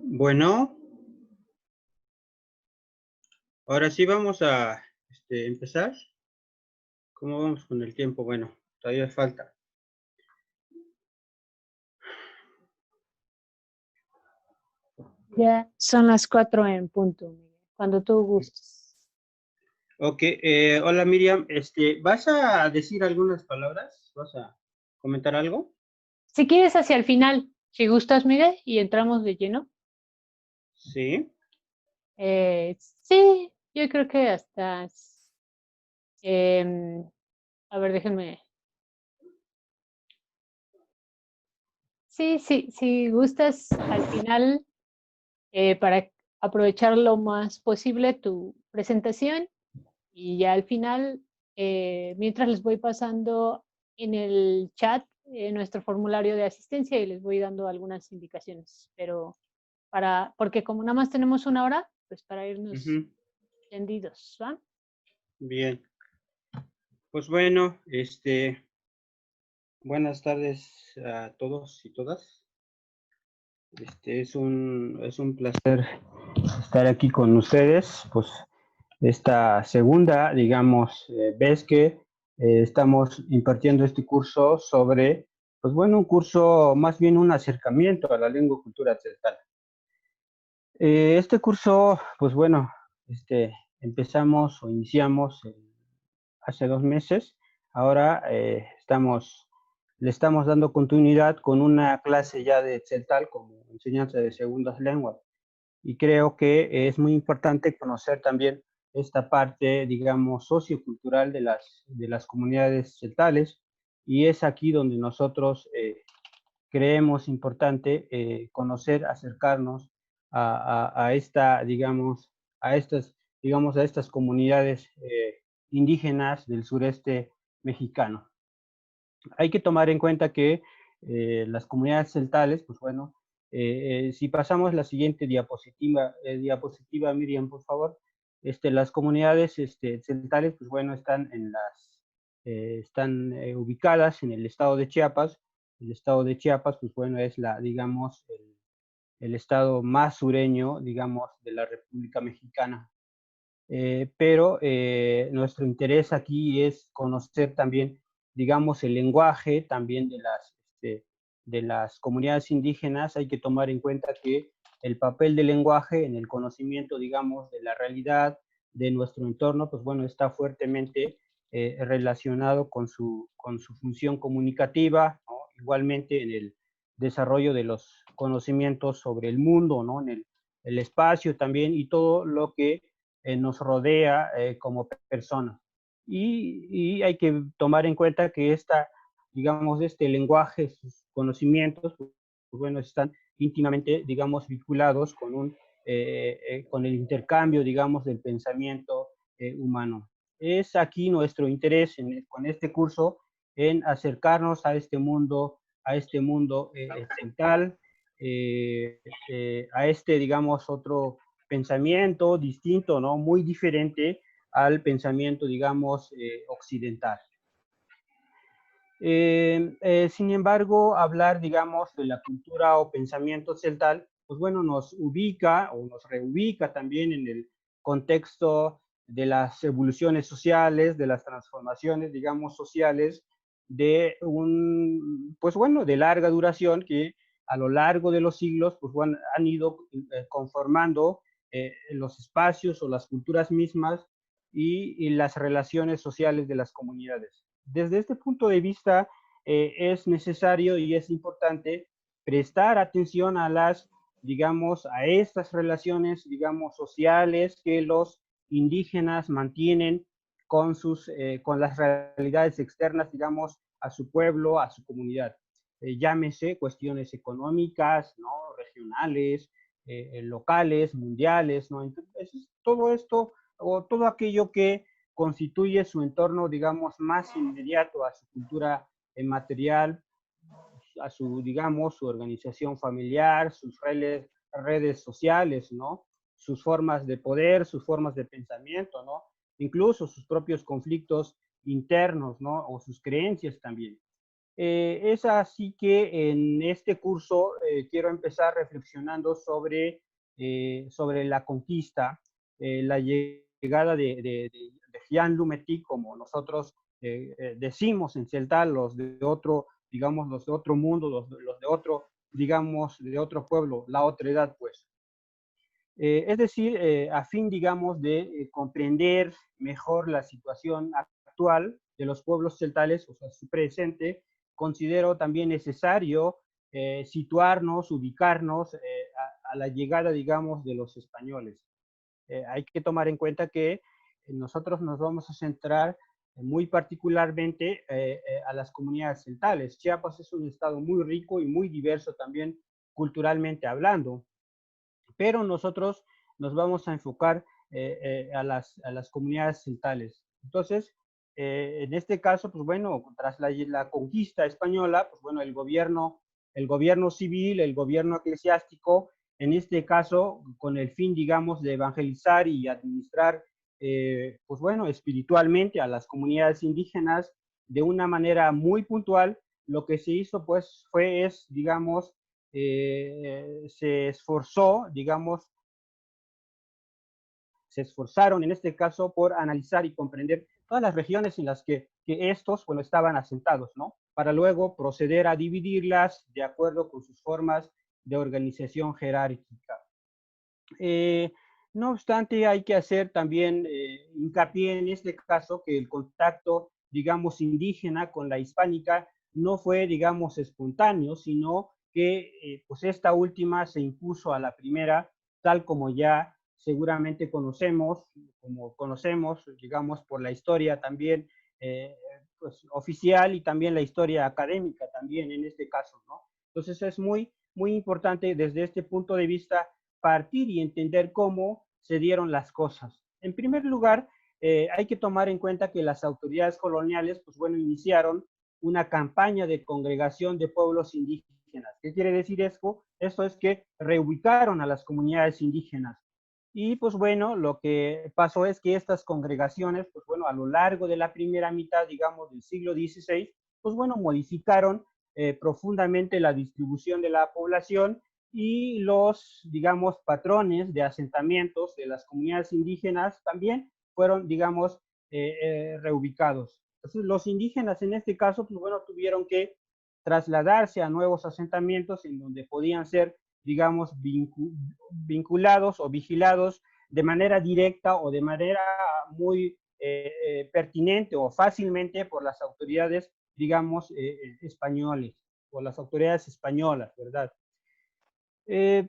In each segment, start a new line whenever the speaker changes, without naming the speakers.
Bueno, ahora sí vamos a empezar. ¿Cómo vamos con el tiempo? Bueno, todavía falta.
Ya son las 4 en punto, Miguel, cuando tú gustes.
Ok, hola Miriam, ¿vas a decir algunas palabras? ¿Vas a comentar algo?
Si quieres hacia el final, si gustas, Miguel, y entramos de lleno.
Sí,
Sí, yo creo que hasta... em, a ver, déjenme. Sí, sí, si gustas al final, para aprovechar lo más posible tu presentación y ya al final, mientras les voy pasando en el chat nuestro formulario de asistencia y les voy dando algunas indicaciones, pero porque como nada más tenemos una hora, pues para irnos
ujú,
tendidos, ¿va?
bien. Pues bueno, buenas tardes a todos y todas. Es un placer estar aquí con ustedes, pues esta segunda, digamos, vez que estamos impartiendo este curso sobre, pues bueno, un curso, más bien un acercamiento a la lengua y cultura celtal. Este curso, pues bueno, empezamos o iniciamos hace 2 meses. Ahora le estamos dando continuidad con una clase ya de celtal como enseñanza de segundas lenguas. Y creo que es muy importante conocer también esta parte, digamos, sociocultural de las comunidades celtales, y es aquí donde nosotros creemos importante conocer, acercarnos a esta, digamos, a estas comunidades indígenas del sureste mexicano. Hay que tomar en cuenta que las comunidades celtales, pues bueno, si pasamos la siguiente diapositiva, Miriam, por favor, las comunidades celtales, pues bueno, están ubicadas en el estado de Chiapas. El estado de Chiapas, pues bueno, es digamos, el estado más sureño, digamos, de la República Mexicana. Pero nuestro interés aquí es conocer también, digamos, el lenguaje también de las comunidades indígenas. Hay que tomar en cuenta que el papel del lenguaje en el conocimiento, digamos, de la realidad de nuestro entorno, pues bueno, está fuertemente relacionado con su función comunicativa, ¿no? Igualmente en el desarrollo de los conocimientos sobre el mundo, ¿no? En el espacio también, y todo lo que nos rodea como personas. Y hay que tomar en cuenta que digamos, este lenguaje, sus conocimientos, pues bueno, están íntimamente, digamos, vinculados con el intercambio, digamos, del pensamiento humano. Es aquí nuestro interés con este curso en acercarnos a este mundo central, a digamos, otro pensamiento distinto, ¿no? Muy diferente al pensamiento, digamos, occidental. Sin embargo, hablar, digamos, de la cultura o pensamiento celtal, pues bueno, nos ubica o nos reubica también en el contexto de las evoluciones sociales, de las transformaciones, digamos, sociales, pues bueno, de larga duración, que a lo largo de los siglos, pues bueno, han ido conformando los espacios o las culturas mismas y las relaciones sociales de las comunidades. Desde este punto de vista, es necesario y es importante prestar atención digamos, a estas relaciones, digamos, sociales que los indígenas mantienen con las realidades externas, digamos, a su pueblo, a su comunidad. Llámese cuestiones económicas, ¿no? Regionales, locales, mundiales, ¿no? Entonces, todo esto o todo aquello que constituye su entorno, digamos, más inmediato a su cultura material, digamos, su organización familiar, sus redes sociales, ¿no? Sus formas de poder, sus formas de pensamiento, ¿no? Incluso sus propios conflictos internos, ¿no? O sus creencias también. Es así que en este curso quiero empezar reflexionando sobre la conquista, la llegada de Jean Lumetti, como nosotros decimos en celtal, los de otro, digamos, los de otro mundo, los de otro, digamos, de otro pueblo, la otra edad, pues. Es decir, a fin, digamos, de comprender mejor la situación actual de los pueblos celtales, o sea, su presente, considero también necesario situarnos, ubicarnos a la llegada, digamos, de los españoles. Hay que tomar en cuenta que nosotros nos vamos a centrar muy particularmente a las comunidades celtales. Chiapas es un estado muy rico y muy diverso también culturalmente hablando, pero nosotros nos vamos a enfocar a las comunidades celtales. Entonces, en este caso, pues bueno, tras la conquista española, pues bueno, el gobierno civil, el gobierno eclesiástico, en este caso, con el fin, digamos, de evangelizar y administrar, pues bueno, espiritualmente a las comunidades indígenas de una manera muy puntual, lo que se hizo, pues, digamos, se esforzó, digamos, se esforzaron en este caso por analizar y comprender todas las regiones en las que estos, bueno, estaban asentados, ¿no? Para luego proceder a dividirlas de acuerdo con sus formas de organización jerárquica. Eh, no obstante, hay que hacer también hincapié en este caso que el contacto, digamos, indígena con la hispánica no fue, digamos, espontáneo, sino que pues esta última se impuso a la primera, tal como ya seguramente conocemos, como conocemos, digamos, por la historia también eh, pues, oficial y también la historia académica también en este caso, ¿no? Entonces es muy importante desde este punto de vista partir y entender cómo se dieron las cosas. En primer lugar, hay que tomar en cuenta que las autoridades coloniales, pues bueno, iniciaron una campaña de congregación de pueblos indígenas. ¿Qué quiere decir esto? Esto es que reubicaron a las comunidades indígenas. Y pues bueno, lo que pasó es que estas congregaciones, pues bueno, a lo largo de la primera mitad, digamos, del siglo XVI, pues bueno, modificaron profundamente la distribución de la población y los, digamos, patrones de asentamientos de las comunidades indígenas también fueron, digamos, reubicados. Entonces, los indígenas en este caso, pues bueno, tuvieron que trasladarse a nuevos asentamientos en donde podían ser, digamos, vinculados o vigilados de manera directa o de manera muy pertinente o fácilmente por las autoridades, digamos, españoles o las autoridades españolas, ¿verdad?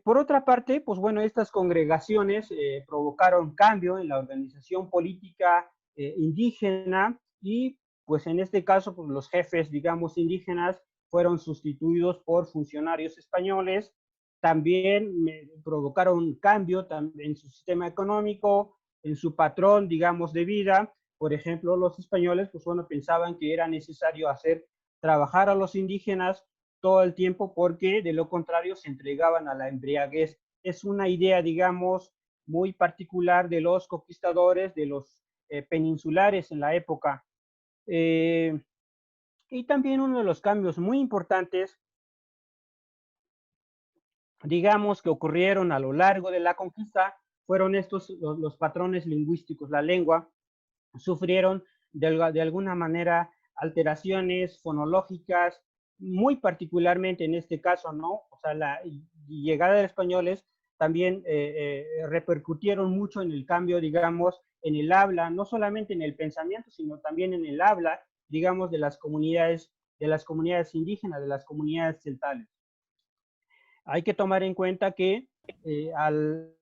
Por otra parte, pues bueno, estas congregaciones provocaron cambio en la organización política indígena y pues en este caso pues, los jefes, digamos, indígenas fueron sustituidos por funcionarios españoles. También provocaron cambio en su sistema económico, en su patrón, digamos, de vida. Por ejemplo, los españoles, pues bueno, pensaban que era necesario hacer trabajar a los indígenas todo el tiempo porque de lo contrario se entregaban a la embriaguez. Es una idea, digamos, muy particular de los conquistadores, de los peninsulares en la época. Y también uno de los cambios muy importantes, digamos, que ocurrieron a lo largo de la conquista, fueron estos, los patrones lingüísticos. La lengua sufrieron de alguna manera alteraciones fonológicas, muy particularmente en este caso, ¿no? O sea, la llegada de españoles también repercutieron mucho en el cambio, digamos, en el habla, no solamente en el pensamiento, sino también en el habla, digamos, de las comunidades indígenas, de las comunidades celtales. Hay que tomar en cuenta que al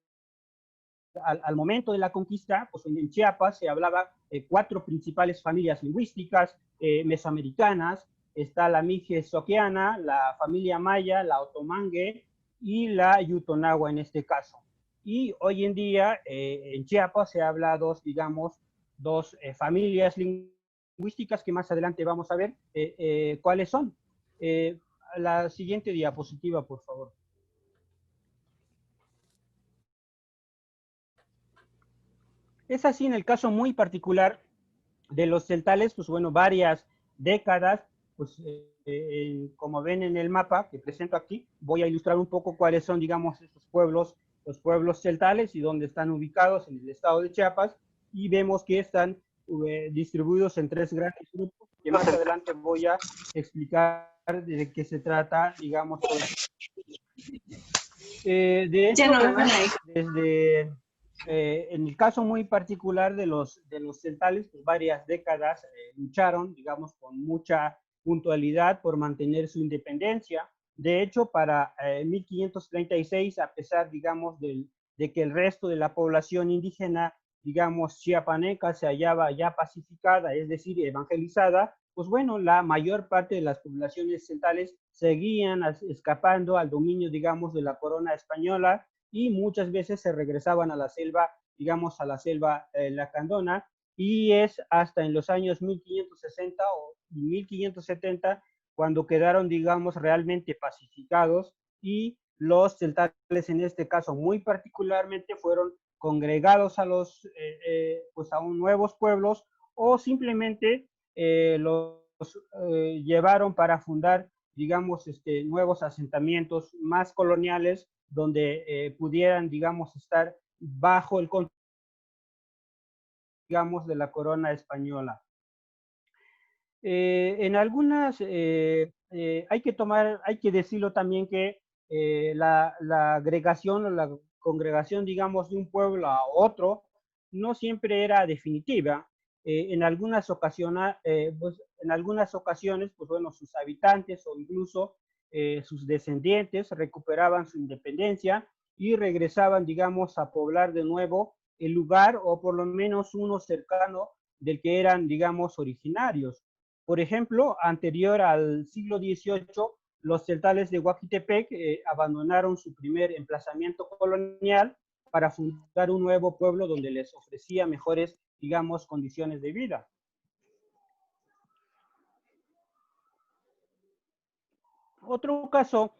momento de la conquista, pues en Chiapas se hablaba 4 principales familias lingüísticas mesoamericanas. Está la Mije-Soquiana, la familia Maya, la Otomangue y la Yutonagua en este caso. Y hoy en día en Chiapas se habla dos familias lingüísticas que más adelante vamos a ver cuáles son. La siguiente diapositiva, por favor. Es así en el caso muy particular de los celtales, pues bueno, varias décadas pues como ven en el mapa que presento aquí, voy a ilustrar un poco cuáles son, digamos, estos pueblos, los pueblos celtales y dónde están ubicados en el estado de Chiapas, y vemos que están distribuidos en 3 grandes grupos, que más adelante voy a explicar de qué se trata, digamos. De hecho, desde en el caso muy particular de los celtales, pues varias décadas lucharon, digamos, con mucha puntualidad por mantener su independencia. De hecho, para 1536, a pesar, digamos, de que el resto de la población indígena, digamos, chiapaneca, se hallaba ya pacificada, es decir, evangelizada, pues bueno, la mayor parte de las poblaciones celtales seguían escapando al dominio, digamos, de la corona española, y muchas veces se regresaban a la selva, digamos, a la selva lacandona, y es hasta en los años 1560 o 1570 cuando quedaron, digamos, realmente pacificados, y los celtales en este caso muy particularmente fueron congregados a los, pues a nuevos pueblos, o simplemente los llevaron para fundar, digamos, nuevos asentamientos más coloniales donde pudieran, digamos, estar bajo el control, digamos, de la corona española. En algunas, hay que decirlo también que la agregación o la congregación, digamos, de un pueblo a otro no siempre era definitiva. En algunas ocasiones, pues bueno, sus habitantes o incluso sus descendientes recuperaban su independencia y regresaban, digamos, a poblar de nuevo el lugar, o por lo menos uno cercano del que eran, digamos, originarios. Por ejemplo, anterior al siglo XVIII, los celtales de Huaquitepec abandonaron su primer emplazamiento colonial para fundar un nuevo pueblo donde les ofrecía mejores, digamos, condiciones de vida. Otro caso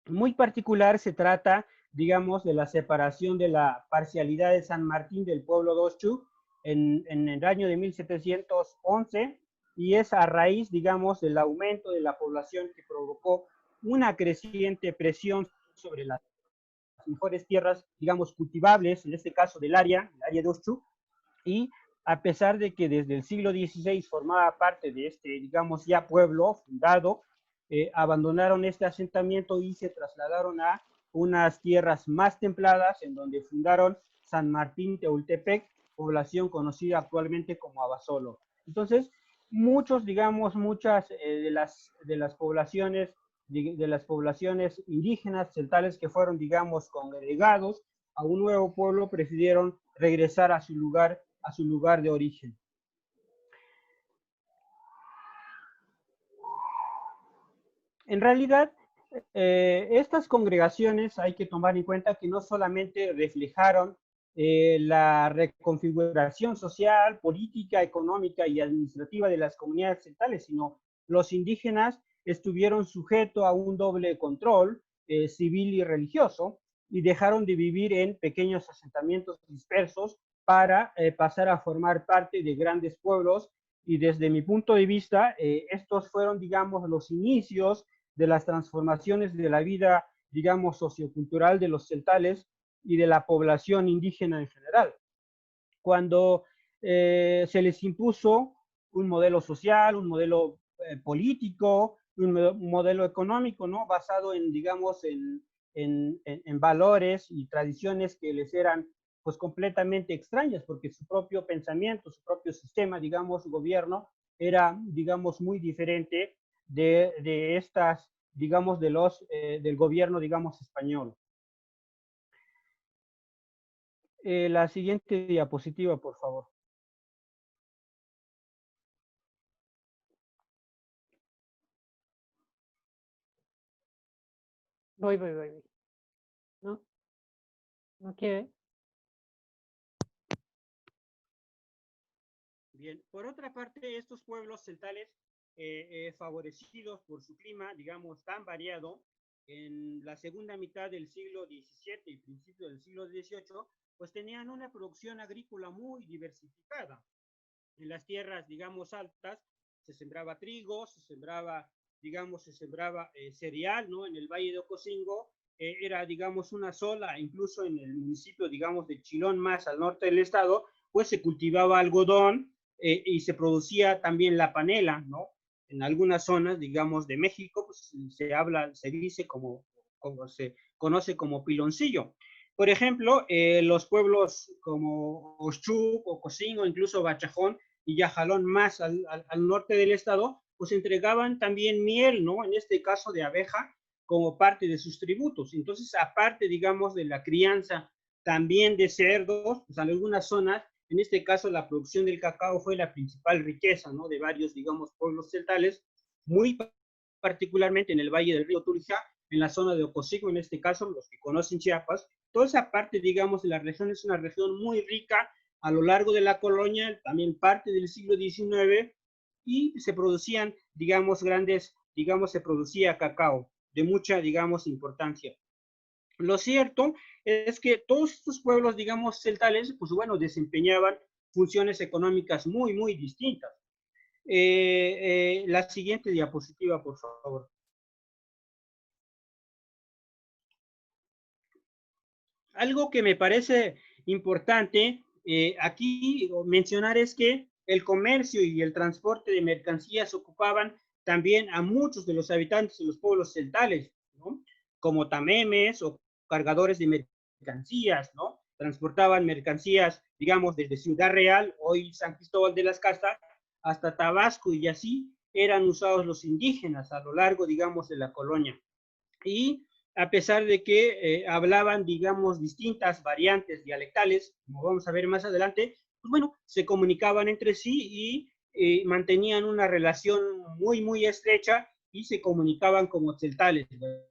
muy particular se trata, digamos, de la separación de la parcialidad de San Martín del pueblo de Oshchú en el año de 1711, y es a raíz, digamos, del aumento de la población que provocó una creciente presión sobre las mejores tierras, digamos, cultivables, en este caso del área de Oshchú, y a pesar de que desde el siglo XVI formaba parte de este, digamos, ya pueblo fundado, abandonaron este asentamiento y se trasladaron a unas tierras más templadas, en donde fundaron San Martín Tehuantepec, población conocida actualmente como Abasolo. Entonces, muchas de las poblaciones indígenas celtales que fueron, digamos, congregados a un nuevo pueblo, prefirieron regresar a su lugar de origen. En realidad, estas congregaciones hay que tomar en cuenta que no solamente reflejaron la reconfiguración social, política, económica y administrativa de las comunidades celtales, sino los indígenas estuvieron sujetos a un doble control civil y religioso, y dejaron de vivir en pequeños asentamientos dispersos para pasar a formar parte de grandes pueblos. Y desde mi punto de vista, estos fueron, digamos, los inicios de las transformaciones de la vida, digamos, sociocultural de los celtales y de la población indígena en general. Cuando se les impuso un modelo social, un modelo político, un modelo económico, ¿no? Basado en, digamos, en valores y tradiciones que les eran pues completamente extrañas, porque su propio pensamiento, su propio sistema, digamos, gobierno, era, digamos, muy diferente de estas, digamos, del gobierno, digamos, español. La siguiente diapositiva, por favor.
Voy. ¿No? ¿No quiere?
Bien, por otra parte, estos pueblos celtales, favorecidos por su clima, digamos, tan variado, en la segunda mitad del siglo XVII y principio del siglo XVIII, pues tenían una producción agrícola muy diversificada. En las tierras, digamos, altas, se sembraba trigo, se sembraba, digamos, cereal, ¿no? En el Valle de Ocosingo era, digamos, una sola, incluso en el municipio, digamos, de Chilón, más al norte del estado, pues se cultivaba algodón y se producía también la panela, ¿no? En algunas zonas, digamos, de México, pues se dice como se conoce como piloncillo. Por ejemplo, los pueblos como Oshchuc, Ocosingo, incluso Bachajón y Yajalón, más al norte del estado, pues entregaban también miel, ¿no? En este caso de abeja, como parte de sus tributos. Entonces, aparte, digamos, de la crianza también de cerdos, pues en algunas zonas, en este caso la producción del cacao fue la principal riqueza, ¿no? De varios, digamos, pueblos celtales, muy particularmente en el Valle del Río Turijá, en la zona de Ocosingo, en este caso, los que conocen Chiapas, toda esa parte, digamos, de la región es una región muy rica a lo largo de la colonia, también parte del siglo XIX, y se producían, digamos, se producía cacao de mucha, digamos, importancia. Lo cierto es que todos estos pueblos, digamos, celtales, pues bueno, desempeñaban funciones económicas muy, muy distintas. La siguiente diapositiva, por favor. Algo que me parece importante aquí mencionar es que el comercio y el transporte de mercancías ocupaban también a muchos de los habitantes de los pueblos celtales, ¿no? Como tamemes o cargadores de mercancías, ¿no? Transportaban mercancías, digamos, desde Ciudad Real, hoy San Cristóbal de las Casas, hasta Tabasco, y así eran usados los indígenas a lo largo, digamos, de la colonia. Y a pesar de que hablaban, digamos, distintas variantes dialectales, como vamos a ver más adelante, pues bueno, se comunicaban entre sí y mantenían una relación muy, muy estrecha y se comunicaban como celtales, ¿verdad?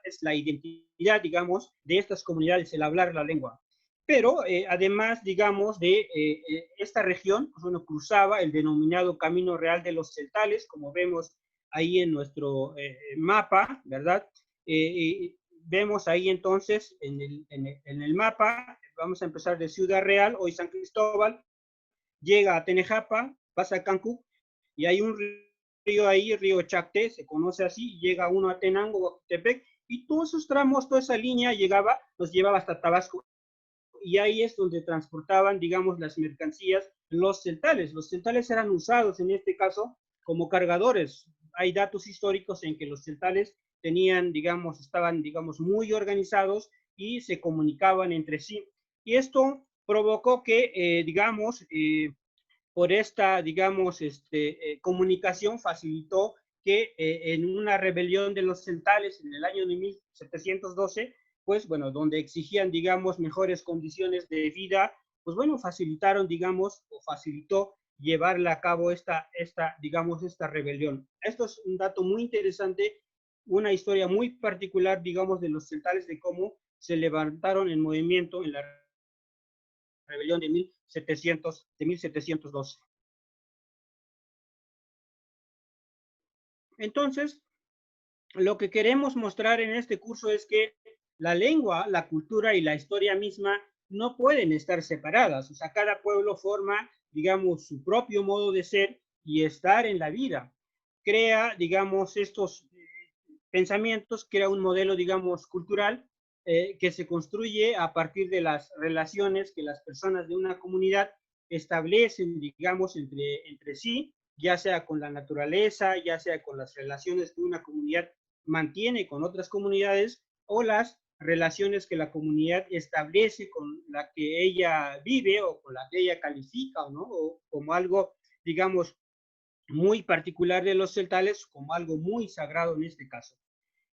Es la identidad, digamos, de estas comunidades, el hablar la lengua. Pero además, digamos, de esta región, pues bueno, cruzaba el denominado Camino Real de los Celtales, como vemos ahí en nuestro mapa, ¿verdad? Vemos ahí entonces en el mapa, vamos a empezar de Ciudad Real, hoy San Cristóbal, llega a Tenejapa, pasa a Cancún, y hay un río ahí, el río Chacté, se conoce así, llega uno a Tenango, Oaxtepec, y todos esos tramos, toda esa línea nos llevaba hasta Tabasco, y ahí es donde transportaban, digamos, las mercancías, los celtales. Los celtales eran usados en este caso como cargadores. Hay datos históricos en que los celtales tenían, digamos, estaban, digamos, muy organizados y se comunicaban entre sí. Y esto provocó que, digamos, por esta, digamos, comunicación facilitó que en una rebelión de los celtales en el año de 1712, pues bueno, donde exigían, digamos, mejores condiciones de vida, pues bueno, facilitaron, digamos, o facilitó llevarla a cabo digamos, esta rebelión. Esto es un dato muy interesante, una historia muy particular, digamos, de los celtales, de cómo se levantaron en movimiento en la rebelión de 1712. Entonces, lo que queremos mostrar en este curso es que la lengua, la cultura y la historia misma no pueden estar separadas. O sea, cada pueblo forma, digamos, su propio modo de ser y estar en la vida. Crea, digamos, estos pensamientos, crea un modelo, digamos, cultural que se construye a partir de las relaciones que las personas de una comunidad establecen, digamos, entre sí, ya sea con la naturaleza, ya sea con las relaciones que una comunidad mantiene con otras comunidades o las relaciones que la comunidad establece con la que ella vive o con la que ella califica, ¿no? O como algo, digamos, muy particular de los celtales, como algo muy sagrado en este caso.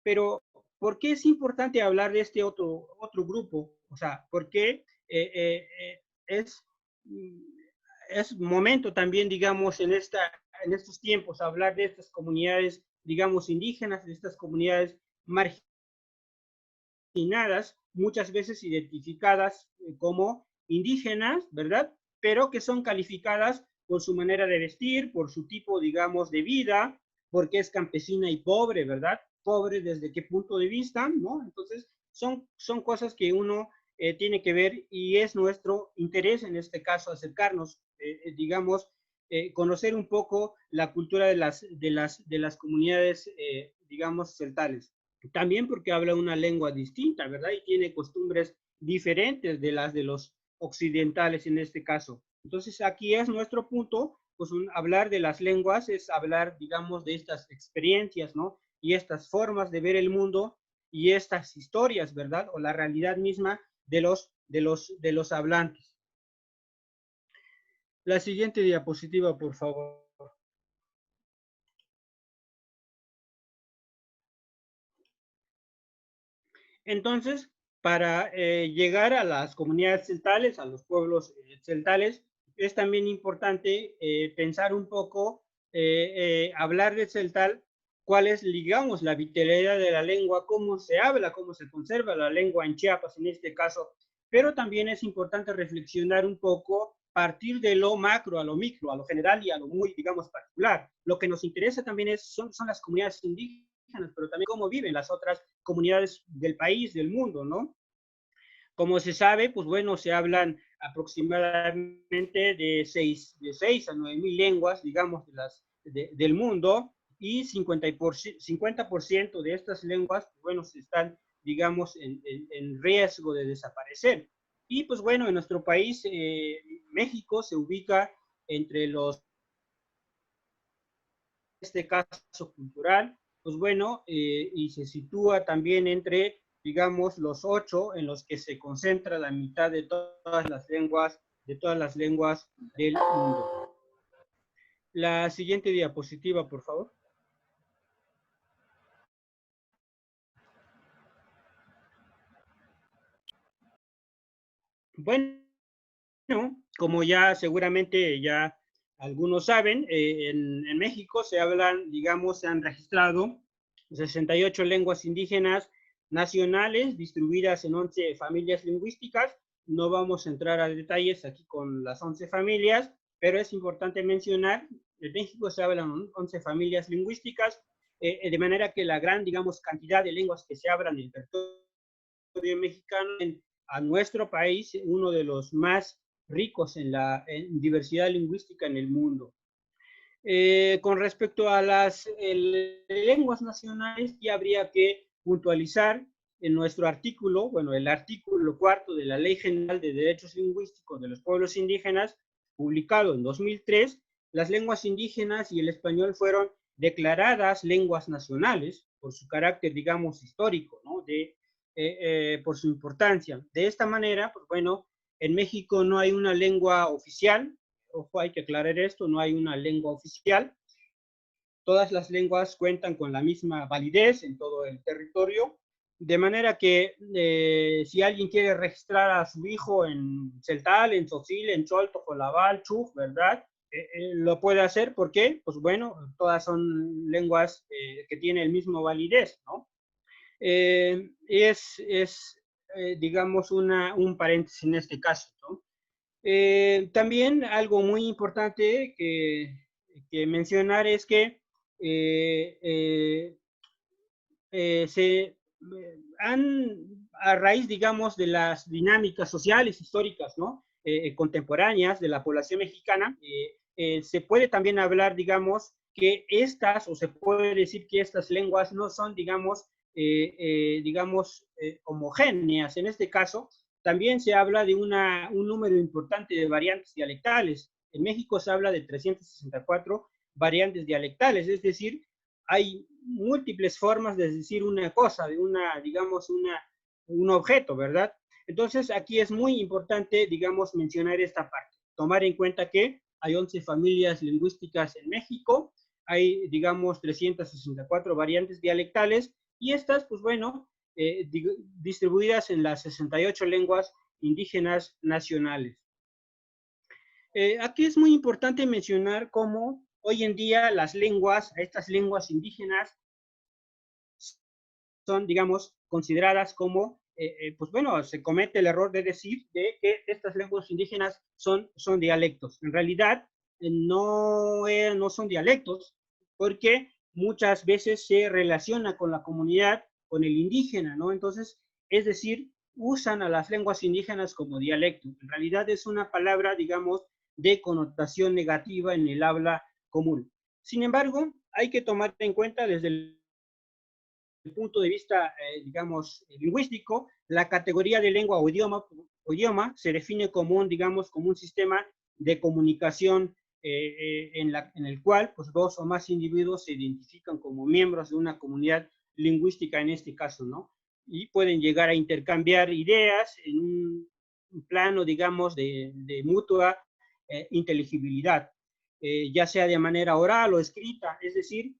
Pero, ¿por qué es importante hablar de este otro grupo? O sea, ¿por qué es, es momento también, digamos, en estos tiempos, hablar de estas comunidades, digamos, indígenas, de estas comunidades marginadas, muchas veces identificadas como indígenas, ¿verdad? Pero que son calificadas por su manera de vestir, por su tipo, digamos, de vida, porque es campesina y pobre, ¿verdad? Pobre desde qué punto de vista, ¿no? Entonces, son cosas que uno tiene que ver y es nuestro interés en este caso acercarnos, digamos, conocer un poco la cultura de las comunidades, digamos, celtales. También porque habla una lengua distinta, ¿verdad? Y tiene costumbres diferentes de las de los occidentales en este caso. Entonces, aquí es nuestro punto, pues hablar de las lenguas es hablar, digamos, de estas experiencias, ¿no? Y estas formas de ver el mundo y estas historias, ¿verdad? O la realidad misma de los hablantes. La siguiente diapositiva, por favor. Entonces, para llegar a las comunidades celtales, a los pueblos celtales, es también importante pensar un poco, hablar de celtal, cuál es, digamos, la vitalidad de la lengua, cómo se habla, cómo se conserva la lengua en Chiapas en este caso, pero también es importante reflexionar un poco, partir de lo macro a lo micro, a lo general y a lo muy, digamos, particular. Lo que nos interesa también son las comunidades indígenas, pero también cómo viven las otras comunidades del país, del mundo, ¿no? Como se sabe, pues bueno, se hablan aproximadamente de 6 a 9 mil lenguas, digamos, del mundo, y 50% de estas lenguas, pues bueno, se están, digamos, en riesgo de desaparecer. Y pues bueno, en nuestro país, México se ubica entre los, en este caso cultural, pues bueno, y se sitúa también entre, digamos, los 8 en los que se concentra la mitad de todas las lenguas, del mundo. La siguiente diapositiva, por favor. Bueno, como ya seguramente ya algunos saben, en México se hablan, digamos, se han registrado 68 lenguas indígenas nacionales distribuidas en 11 familias lingüísticas. No vamos a entrar a detalles aquí con las 11 familias, pero es importante mencionar, en México se hablan 11 familias lingüísticas, de manera que la gran, digamos, cantidad de lenguas que se hablan en el territorio mexicano, a nuestro país, uno de los más ricos en diversidad lingüística en el mundo. Con respecto a las lenguas nacionales, ya habría que puntualizar en nuestro artículo, bueno, el artículo 4 de la Ley General de Derechos Lingüísticos de los Pueblos Indígenas, publicado en 2003, las lenguas indígenas y el español fueron declaradas lenguas nacionales por su carácter, digamos, histórico, ¿no? Por su importancia. De esta manera, pues bueno, en México no hay una lengua oficial, ojo, hay que aclarar esto, no hay una lengua oficial. Todas las lenguas cuentan con la misma validez en todo el territorio, de manera que si alguien quiere registrar a su hijo en Celtal, en Tzotzil, en Cholto, Jolabal, Chuf, ¿verdad? Lo puede hacer, ¿por qué? Pues bueno, todas son lenguas que tienen el mismo validez, ¿no? Digamos, un paréntesis en este caso, ¿no? También algo muy importante que mencionar es que se han, a raíz, digamos, de las dinámicas sociales, históricas, ¿no? Contemporáneas de la población mexicana, se puede también hablar, digamos, que estas, o se puede decir que estas lenguas no son, digamos, homogéneas. En este caso, también se habla de un número importante de variantes dialectales. En México se habla de 364 variantes dialectales, es decir, hay múltiples formas de decir una cosa, de digamos, un objeto, ¿verdad? Entonces, aquí es muy importante, digamos, mencionar esta parte. Tomar en cuenta que hay 11 familias lingüísticas en México, hay, digamos, 364 variantes dialectales, y estas, pues bueno, distribuidas en las 68 lenguas indígenas nacionales. Aquí es muy importante mencionar cómo hoy en día las lenguas, estas lenguas indígenas, son, digamos, consideradas como, pues bueno, se comete el error de decir de que estas lenguas indígenas son dialectos. En realidad, no son dialectos, porque muchas veces se relaciona con la comunidad, con el indígena, ¿no? Entonces, es decir, usan a las lenguas indígenas como dialecto. En realidad es una palabra, digamos, de connotación negativa en el habla común. Sin embargo, hay que tomar en cuenta desde el punto de vista, digamos, lingüístico, la categoría de lengua o idioma se define como un, digamos, como un sistema de comunicación en el cual pues, dos o más individuos se identifican como miembros de una comunidad lingüística en este caso, ¿no? Y pueden llegar a intercambiar ideas en un plano, digamos, de mutua inteligibilidad, ya sea de manera oral o escrita, es decir,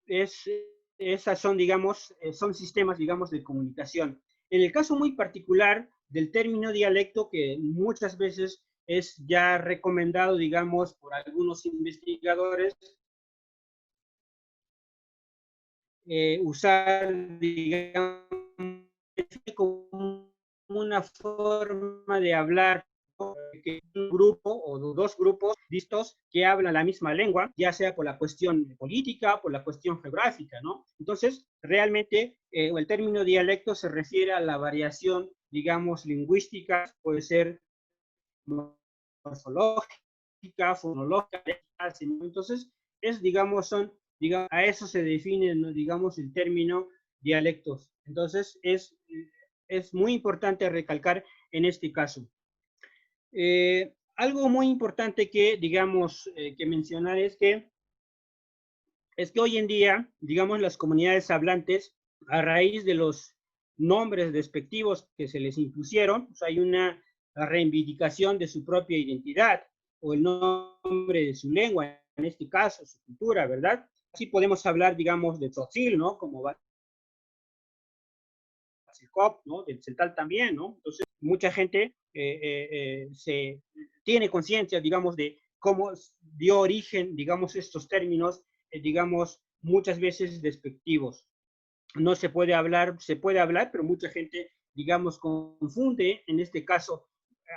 esas son, digamos, son sistemas, digamos, de comunicación. En el caso muy particular del término dialecto, que muchas veces es ya recomendado, digamos, por algunos investigadores, usar, digamos, como una forma de hablar, que un grupo o dos grupos distintos que hablan la misma lengua, ya sea por la cuestión política, por la cuestión geográfica, ¿no? Entonces, realmente el término dialecto se refiere a la variación, digamos, lingüística, puede ser morfológica, fonológica, entonces, digamos, a eso se define, digamos, el término dialectos. Entonces, es muy importante recalcar en este caso. Algo muy importante que, digamos, que mencionar es que hoy en día, digamos, las comunidades hablantes, a raíz de los nombres despectivos que se les impusieron, pues hay una reivindicación de su propia identidad o el nombre de su lengua, en este caso, su cultura, ¿verdad? Así podemos hablar, digamos, de Tzotzil, ¿no? Como Basilcop, ¿no? Del Celtal también, ¿no? Entonces, mucha gente se tiene conciencia, digamos, de cómo dio origen, digamos, estos términos, digamos, muchas veces despectivos. No se puede hablar, pero mucha gente, digamos, confunde, en este caso,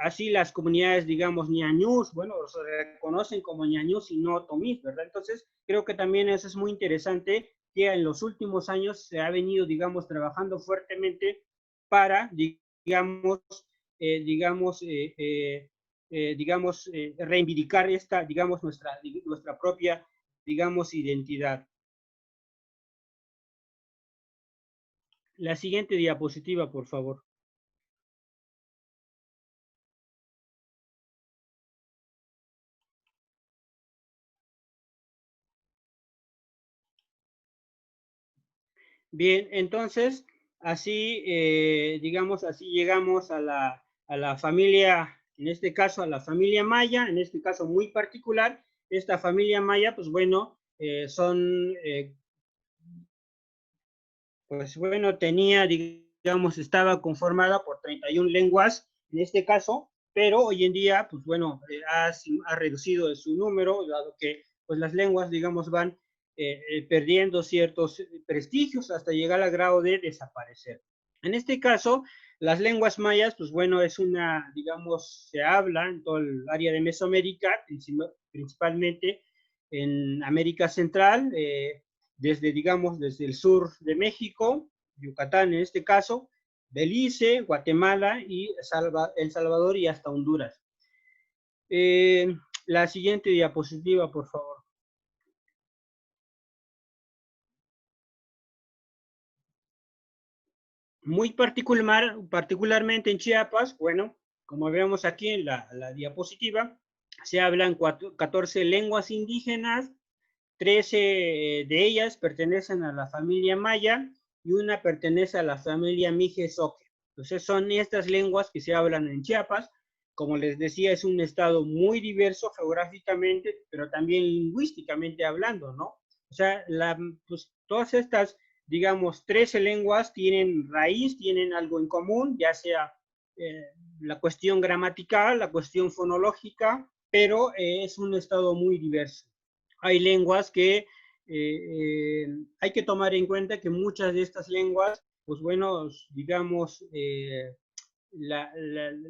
así las comunidades, digamos, ñañús, bueno, se reconocen como ñañús y no otomís, ¿verdad? Entonces, creo que también eso es muy interesante, que en los últimos años se ha venido, digamos, trabajando fuertemente para, digamos, reivindicar esta, digamos, nuestra propia, digamos, identidad. La siguiente diapositiva, por favor. Bien, entonces, así, digamos, así llegamos a la familia, en este caso a la familia Maya, en este caso muy particular. Esta familia Maya, pues bueno, pues bueno, tenía, digamos, estaba conformada por 31 lenguas, en este caso, pero hoy en día, pues bueno, ha reducido su número, dado que pues las lenguas, digamos, van perdiendo ciertos prestigios hasta llegar al grado de desaparecer. En este caso, las lenguas mayas, pues bueno, es una, digamos, se habla en todo el área de Mesoamérica, principalmente en América Central, desde, digamos, desde el sur de México, Yucatán en este caso, Belice, Guatemala y El Salvador y hasta Honduras. La siguiente diapositiva, por favor. Muy particularmente en Chiapas, bueno, como vemos aquí en la diapositiva, se hablan 14 lenguas indígenas, 13 de ellas pertenecen a la familia maya y una pertenece a la familia mije-zoque. Entonces son estas lenguas que se hablan en Chiapas. Como les decía, es un estado muy diverso geográficamente, pero también lingüísticamente hablando, ¿no? O sea, pues, todas estas, digamos, 13 lenguas tienen raíz, tienen algo en común, ya sea la cuestión gramatical, la cuestión fonológica, pero es un estado muy diverso. Hay lenguas que hay que tomar en cuenta que muchas de estas lenguas, pues bueno, digamos,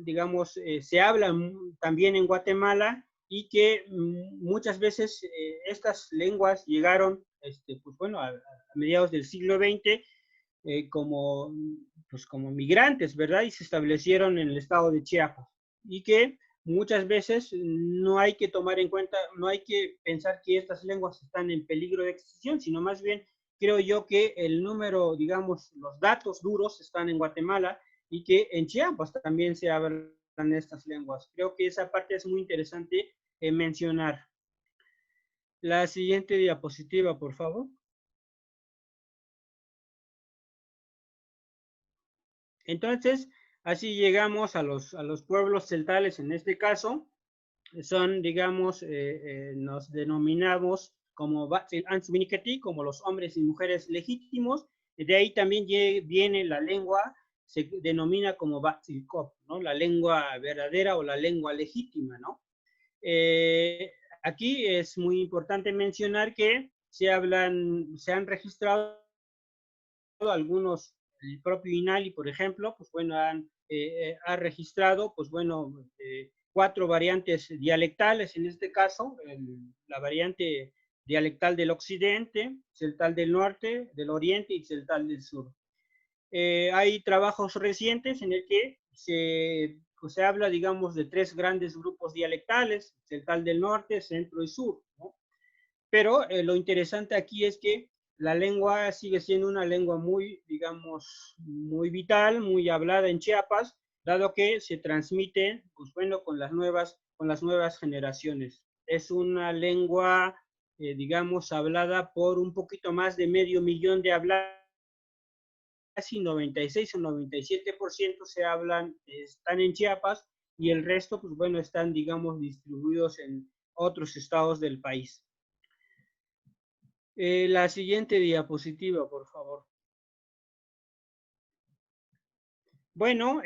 digamos se hablan también en Guatemala y que muchas veces estas lenguas llegaron, pues bueno, a mediados del siglo XX como, pues como migrantes, ¿verdad? Y se establecieron en el estado de Chiapas y que muchas veces no hay que tomar en cuenta, no hay que pensar que estas lenguas están en peligro de extinción, sino más bien creo yo que el número, digamos, los datos duros están en Guatemala y que en Chiapas también se hablan estas lenguas. Creo que esa parte es muy interesante mencionar. La siguiente diapositiva, por favor. Entonces, así llegamos a los pueblos celtales en este caso. Son, digamos, nos denominamos como como los hombres y mujeres legítimos. De ahí también viene la lengua, se denomina como Batzilkop, ¿no? La lengua verdadera o la lengua legítima, ¿no? Aquí es muy importante mencionar que se han registrado algunos, el propio INALI, por ejemplo, pues bueno, ha registrado, pues bueno, 4 variantes dialectales, en este caso, la variante dialectal del occidente, celtal del norte, del oriente y celtal del sur. Hay trabajos recientes en el que pues se habla, digamos, de 3 grandes grupos dialectales, celtal del norte, centro y sur, ¿no? Pero lo interesante aquí es que la lengua sigue siendo una lengua muy, digamos, muy vital, muy hablada en Chiapas, dado que se transmite, pues bueno, con las nuevas generaciones. Es una lengua, digamos, hablada por un poquito más de 500,000 de hablantes, casi 96 o 97% se hablan, están en Chiapas, y el resto, pues bueno, están, digamos, distribuidos en otros estados del país. La siguiente diapositiva, por favor. Bueno,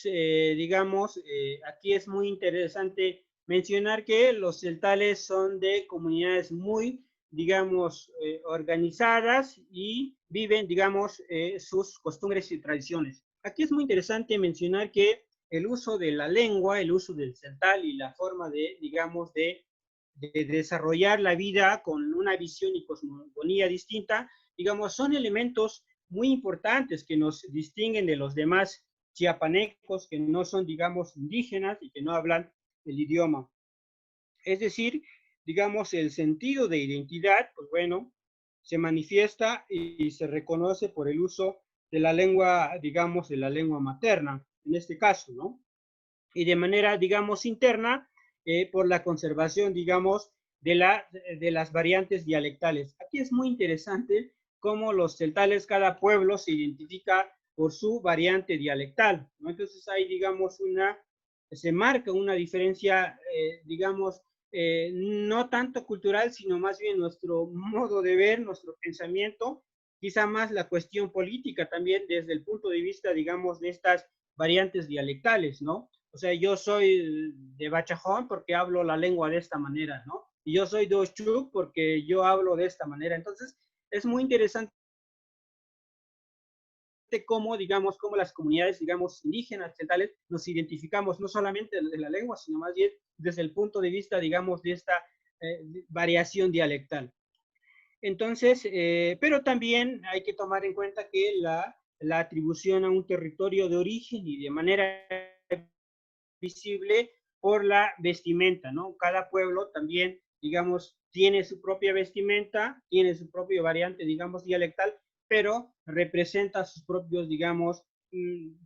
digamos, aquí es muy interesante mencionar que los celtales son de comunidades muy, digamos, organizadas y viven, digamos, sus costumbres y tradiciones. Aquí es muy interesante mencionar que el uso de la lengua, el uso del celtal y la forma de, digamos, de desarrollar la vida con una visión y cosmogonía distinta, digamos, son elementos muy importantes que nos distinguen de los demás chiapanecos que no son, digamos, indígenas y que no hablan el idioma. Es decir, digamos, el sentido de identidad, pues bueno, se manifiesta y se reconoce por el uso de la lengua, digamos, de la lengua materna, en este caso, ¿no? Y de manera, digamos, interna, por la conservación, digamos, de las variantes dialectales. Aquí es muy interesante cómo los celtales, cada pueblo se identifica por su variante dialectal, ¿no? Entonces hay, digamos, se marca una diferencia, digamos, no tanto cultural, sino más bien nuestro modo de ver, nuestro pensamiento, quizá más la cuestión política también desde el punto de vista, digamos, de estas variantes dialectales, ¿no? O sea, yo soy de Bachajón porque hablo la lengua de esta manera, ¿no? Y yo soy de Oshuk porque yo hablo de esta manera. Entonces, es muy interesante cómo, digamos, cómo las comunidades, digamos, indígenas, centrales, nos identificamos no solamente de la lengua, sino más bien desde el punto de vista, digamos, de esta variación dialectal. Entonces, pero también hay que tomar en cuenta que la atribución a un territorio de origen y de manera visible por la vestimenta, ¿no? Cada pueblo también, digamos, tiene su propia vestimenta, tiene su propia variante, digamos, dialectal, pero representa sus propios, digamos,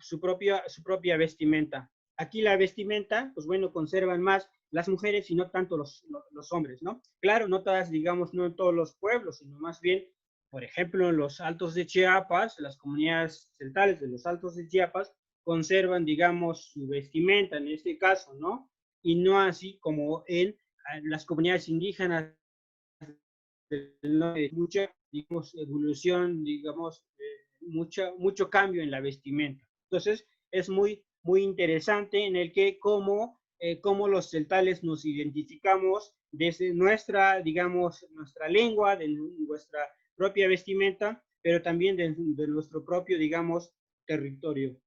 su propia vestimenta. Aquí la vestimenta, pues bueno, conservan más las mujeres y no tanto los hombres, ¿no? Claro, no todas, digamos, no en todos los pueblos, sino más bien, por ejemplo, en los Altos de Chiapas, las comunidades celtales de los Altos de Chiapas, conservan, digamos, su vestimenta en este caso, ¿no? Y no así como en las comunidades indígenas de mucha, digamos, evolución, digamos, mucho cambio en la vestimenta. Entonces, es muy, muy interesante en el que cómo los celtales nos identificamos desde nuestra, digamos, nuestra lengua, de nuestra propia vestimenta, pero también de nuestro propio, digamos, territorio.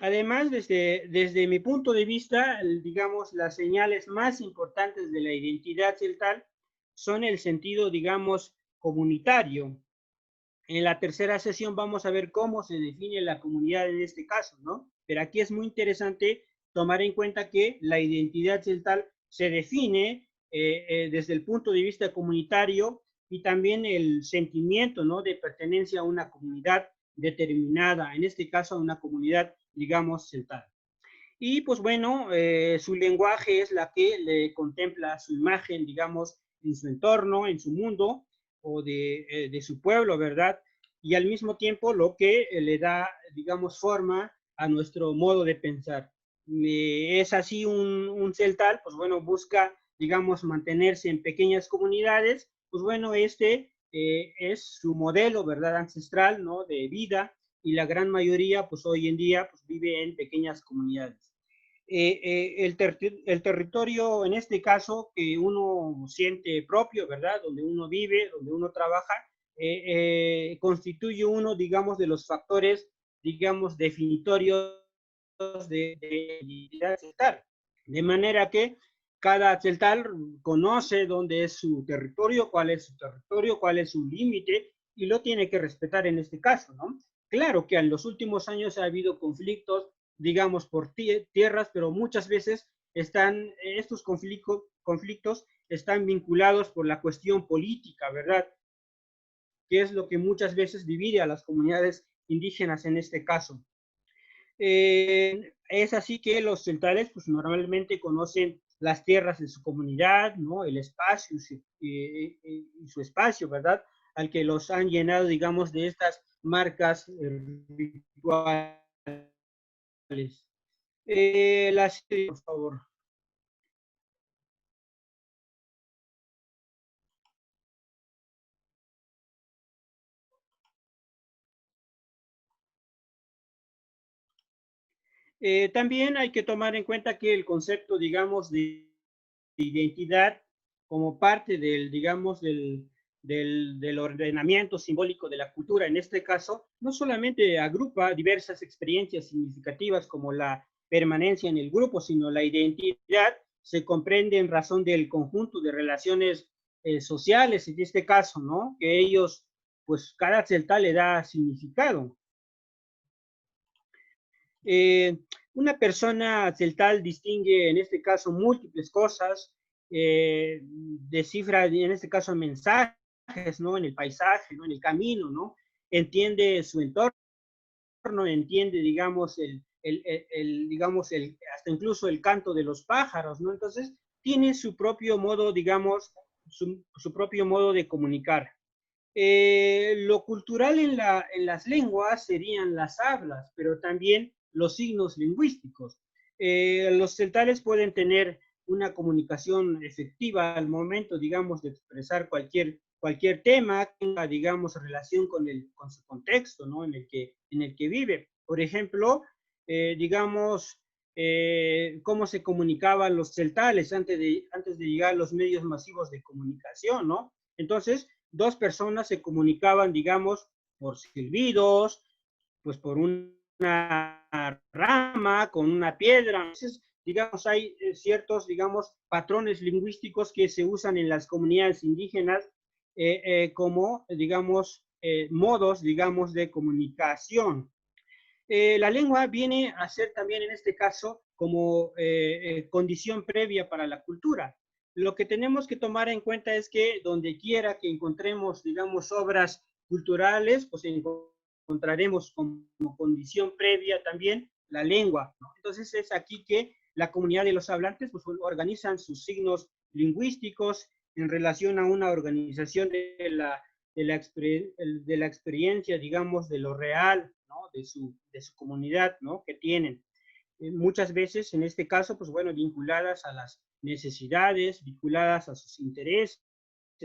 Además, desde mi punto de vista, digamos, las señales más importantes de la identidad celtal son el sentido, digamos, comunitario. En la tercera sesión vamos a ver cómo se define la comunidad en este caso, ¿no? Pero aquí es muy interesante tomar en cuenta que la identidad celtal se define desde el punto de vista comunitario y también el sentimiento, ¿no?, de pertenencia a una comunidad determinada, en este caso a una comunidad, digamos, celtal. Y pues bueno, su lenguaje es la que le contempla su imagen, digamos, en su entorno, en su mundo o de su pueblo, ¿verdad? Y al mismo tiempo lo que le da, digamos, forma a nuestro modo de pensar. Es así un celtal, pues bueno, busca, digamos, mantenerse en pequeñas comunidades, pues bueno, es su modelo, ¿verdad?, ancestral, ¿no?, de vida, y la gran mayoría, pues hoy en día, pues vive en pequeñas comunidades. El territorio, en este caso, que uno siente propio, ¿verdad?, donde uno vive, donde uno trabaja, constituye uno, digamos, de los factores, digamos, definitorios de identidad celtal. De manera que cada celtal conoce dónde es su territorio, cuál es su territorio, cuál es su límite, y lo tiene que respetar en este caso, ¿no? Claro que en los últimos años ha habido conflictos, digamos, por tierras, pero muchas veces estos conflictos están vinculados por la cuestión política, ¿verdad?, que es lo que muchas veces divide a las comunidades indígenas en este caso. Es así que los celtales, pues normalmente conocen las tierras de su comunidad, ¿no?, el espacio y su espacio, ¿verdad?, al que los han llenado, digamos, de estas marcas rituales. Por favor. También hay que tomar en cuenta que el concepto, digamos, de identidad como parte del, digamos, del ordenamiento simbólico de la cultura, en este caso, no solamente agrupa diversas experiencias significativas como la permanencia en el grupo, sino la identidad se comprende en razón del conjunto de relaciones sociales, en este caso, ¿no?, que ellos, pues cada celtal le da significado. Eh, una persona celtal distingue en este caso múltiples cosas, descifra en este caso mensajes, ¿no?, en el paisaje, ¿no?, en el camino, ¿no?, entiende su entorno, entiende, digamos, digamos, hasta incluso el canto de los pájaros, ¿no? Entonces, tiene su propio modo, digamos, su propio modo de comunicar. Lo cultural en las lenguas serían las hablas, pero también los signos lingüísticos. Los celtales pueden tener una comunicación efectiva al momento, digamos, de expresar cualquier tema que tenga, digamos, relación con su contexto, ¿no?, en el que vive. Por ejemplo, digamos, cómo se comunicaban los celtales antes de llegar a los medios masivos de comunicación, ¿no? Entonces, dos personas se comunicaban, digamos, por silbidos, pues por una rama, con una piedra. Entonces, digamos, hay ciertos, digamos, patrones lingüísticos que se usan en las comunidades indígenas como, digamos, modos, digamos, de comunicación. La lengua viene a ser también en este caso como condición previa para la cultura. Lo que tenemos que tomar en cuenta es que donde quiera que encontremos, digamos, obras culturales, pues encontraremos como condición previa también la lengua, ¿no? Entonces es aquí que la comunidad de los hablantes pues organizan sus signos lingüísticos en relación a una organización de la experiencia, digamos, de lo real, ¿no?, de su comunidad, ¿no?, que tienen. Muchas veces, en este caso, pues bueno, vinculadas a las necesidades, vinculadas a sus intereses,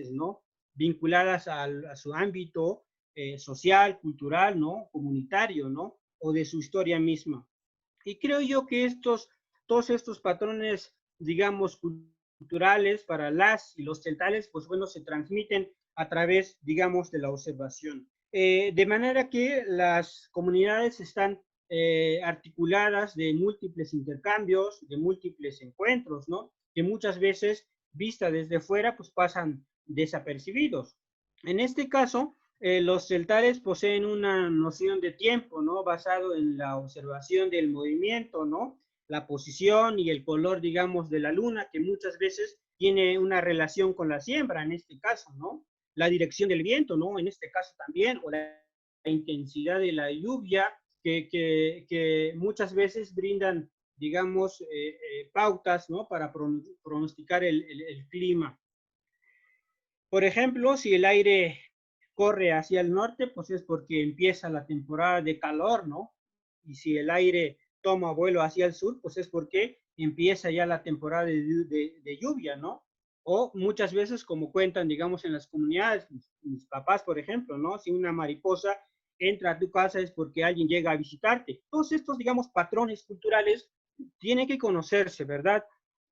¿no?, vinculadas a su ámbito social, cultural, ¿no?, comunitario, ¿no?, o de su historia misma. Y creo yo que todos estos patrones, digamos, culturales para las y los celtales, pues bueno, se transmiten a través, digamos, de la observación. De manera que las comunidades están articuladas de múltiples intercambios, de múltiples encuentros, ¿no?, que muchas veces, vista desde fuera, pues pasan desapercibidos. En este caso, Los celtares poseen una noción de tiempo, ¿no? Basado en la observación del movimiento, ¿no? La posición y el color, digamos, de la luna, que muchas veces tiene una relación con la siembra, en este caso, ¿no? La dirección del viento, ¿no? En este caso también, o la intensidad de la lluvia, que muchas veces brindan, digamos, pautas, ¿no? Para pronosticar el clima. Por ejemplo, si el aire corre hacia el norte, pues es porque empieza la temporada de calor, ¿no? Y si el aire toma vuelo hacia el sur, pues es porque empieza ya la temporada de lluvia, ¿no? O muchas veces, como cuentan, digamos, en las comunidades, mis papás, por ejemplo, ¿no? Si una mariposa entra a tu casa es porque alguien llega a visitarte. Todos estos, digamos, patrones culturales tienen que conocerse, ¿verdad?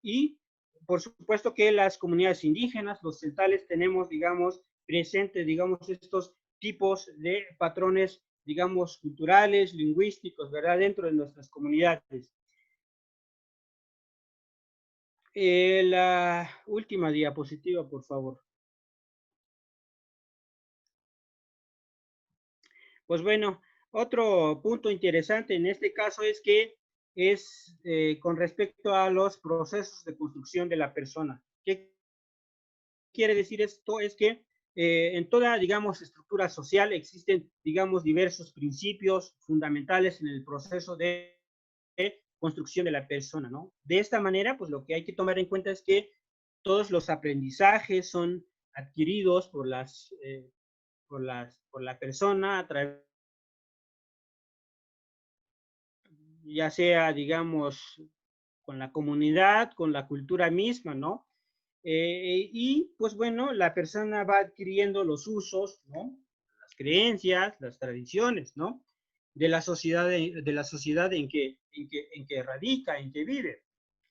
Y por supuesto que las comunidades indígenas, los celtales, tenemos, digamos, presentes, digamos, estos tipos de patrones, digamos, culturales, lingüísticos, ¿verdad? Dentro de nuestras comunidades. La última diapositiva, por favor. Pues bueno, otro punto interesante en este caso es que es con respecto a los procesos de construcción de la persona. ¿Qué quiere decir esto? Es que en toda, digamos, estructura social existen, digamos, diversos principios fundamentales en el proceso de construcción de la persona, ¿no? De esta manera, pues lo que hay que tomar en cuenta es que todos los aprendizajes son adquiridos por la persona a través, ya sea, digamos, con la comunidad, con la cultura misma, ¿no? Y pues bueno, la persona va adquiriendo los usos, ¿no? Las creencias, las tradiciones, ¿no? De la sociedad en que radica, en que vive.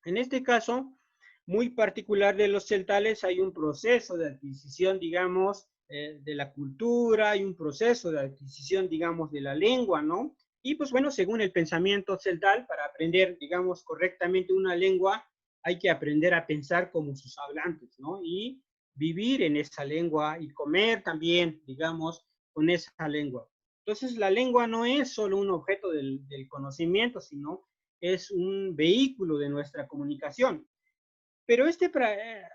En este caso, muy particular de los celtales, hay un proceso de adquisición, digamos, de la cultura, hay un proceso de adquisición, digamos, de la lengua, ¿no? Y pues bueno, según el pensamiento celtal, para aprender, digamos, correctamente una lengua, hay que aprender a pensar como sus hablantes, ¿no? Y vivir en esa lengua y comer también, digamos, con esa lengua. Entonces, la lengua no es solo un objeto del conocimiento, sino es un vehículo de nuestra comunicación. Pero este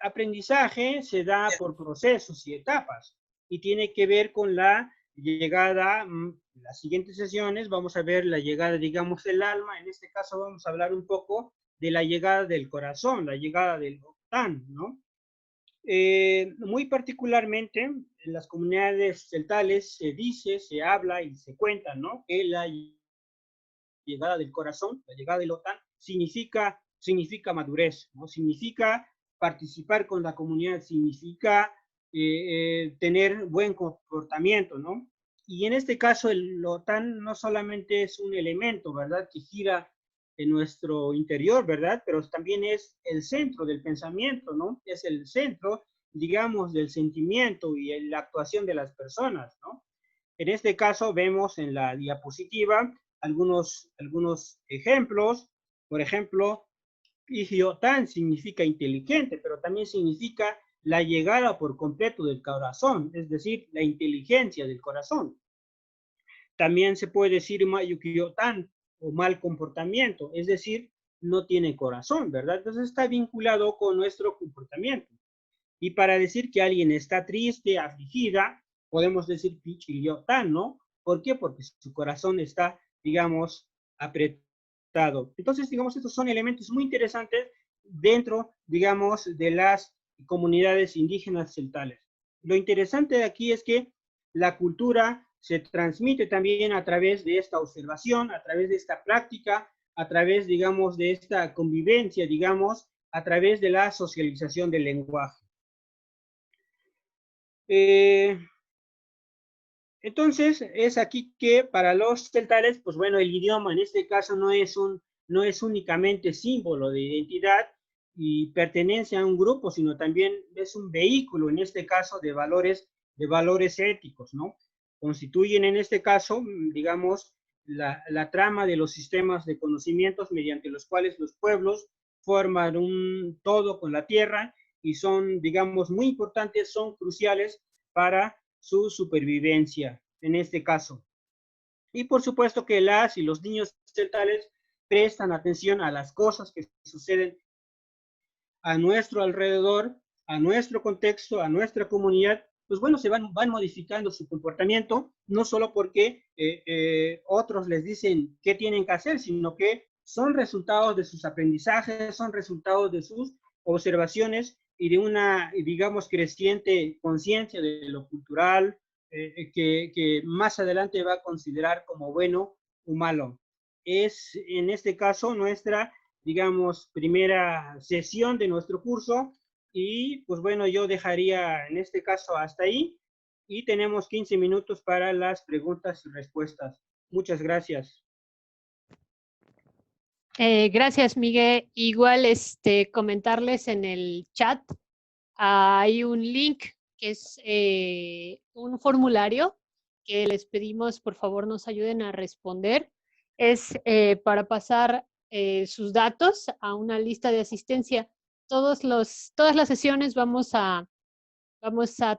aprendizaje se da por procesos y etapas y tiene que ver con la llegada, en las siguientes sesiones vamos a ver la llegada, digamos, del alma. En este caso vamos a hablar un poco de la llegada del corazón, la llegada del Octán, ¿no? Muy particularmente en las comunidades celtales se dice, se habla y se cuenta, ¿no? Que la llegada del corazón, la llegada del OTAN, significa madurez, ¿no? Significa participar con la comunidad, significa tener buen comportamiento, ¿no? Y en este caso el OTAN no solamente es un elemento, ¿verdad?, que gira en nuestro interior, ¿verdad?, pero también es el centro del pensamiento, ¿no? Es el centro, digamos, del sentimiento y la actuación de las personas, ¿no? En este caso vemos en la diapositiva algunos ejemplos. Por ejemplo, Igiotán significa inteligente, pero también significa la llegada por completo del corazón, es decir, la inteligencia del corazón. También se puede decir Mayukiotán o mal comportamiento, es decir, no tiene corazón, ¿verdad? Entonces está vinculado con nuestro comportamiento. Y para decir que alguien está triste, afligida, podemos decir Pichiliotán, ¿no? ¿Por qué? Porque su corazón está, digamos, apretado. Entonces, digamos, estos son elementos muy interesantes dentro, digamos, de las comunidades indígenas celtales. Lo interesante de aquí es que la cultura se transmite también a través de esta observación, a través de esta práctica, a través, digamos, de esta convivencia, digamos, a través de la socialización del lenguaje. Entonces, es aquí que para los celtales, pues bueno, el idioma en este caso no es únicamente símbolo de identidad y pertenencia a un grupo, sino también es un vehículo, en este caso, de valores éticos, ¿no? Constituyen en este caso, digamos, la trama de los sistemas de conocimientos mediante los cuales los pueblos forman un todo con la tierra y son, digamos, muy importantes, son cruciales para su supervivencia en este caso. Y por supuesto que las y los niños celtales prestan atención a las cosas que suceden a nuestro alrededor, a nuestro contexto, a nuestra comunidad, pues bueno, van modificando su comportamiento, no solo porque otros les dicen qué tienen que hacer, sino que son resultados de sus aprendizajes, son resultados de sus observaciones y de una, digamos, creciente conciencia de lo cultural, que más adelante va a considerar como bueno o malo. Es en este caso nuestra, digamos, primera sesión de nuestro curso y pues bueno, yo dejaría en este caso hasta ahí y tenemos 15 minutos para las preguntas y respuestas. Muchas gracias.
Gracias, Miguel. Igual comentarles en el chat, hay un link que es un formulario que les pedimos, por favor, nos ayuden a responder. Es para pasar sus datos a una lista de asistencia. Todas las sesiones vamos a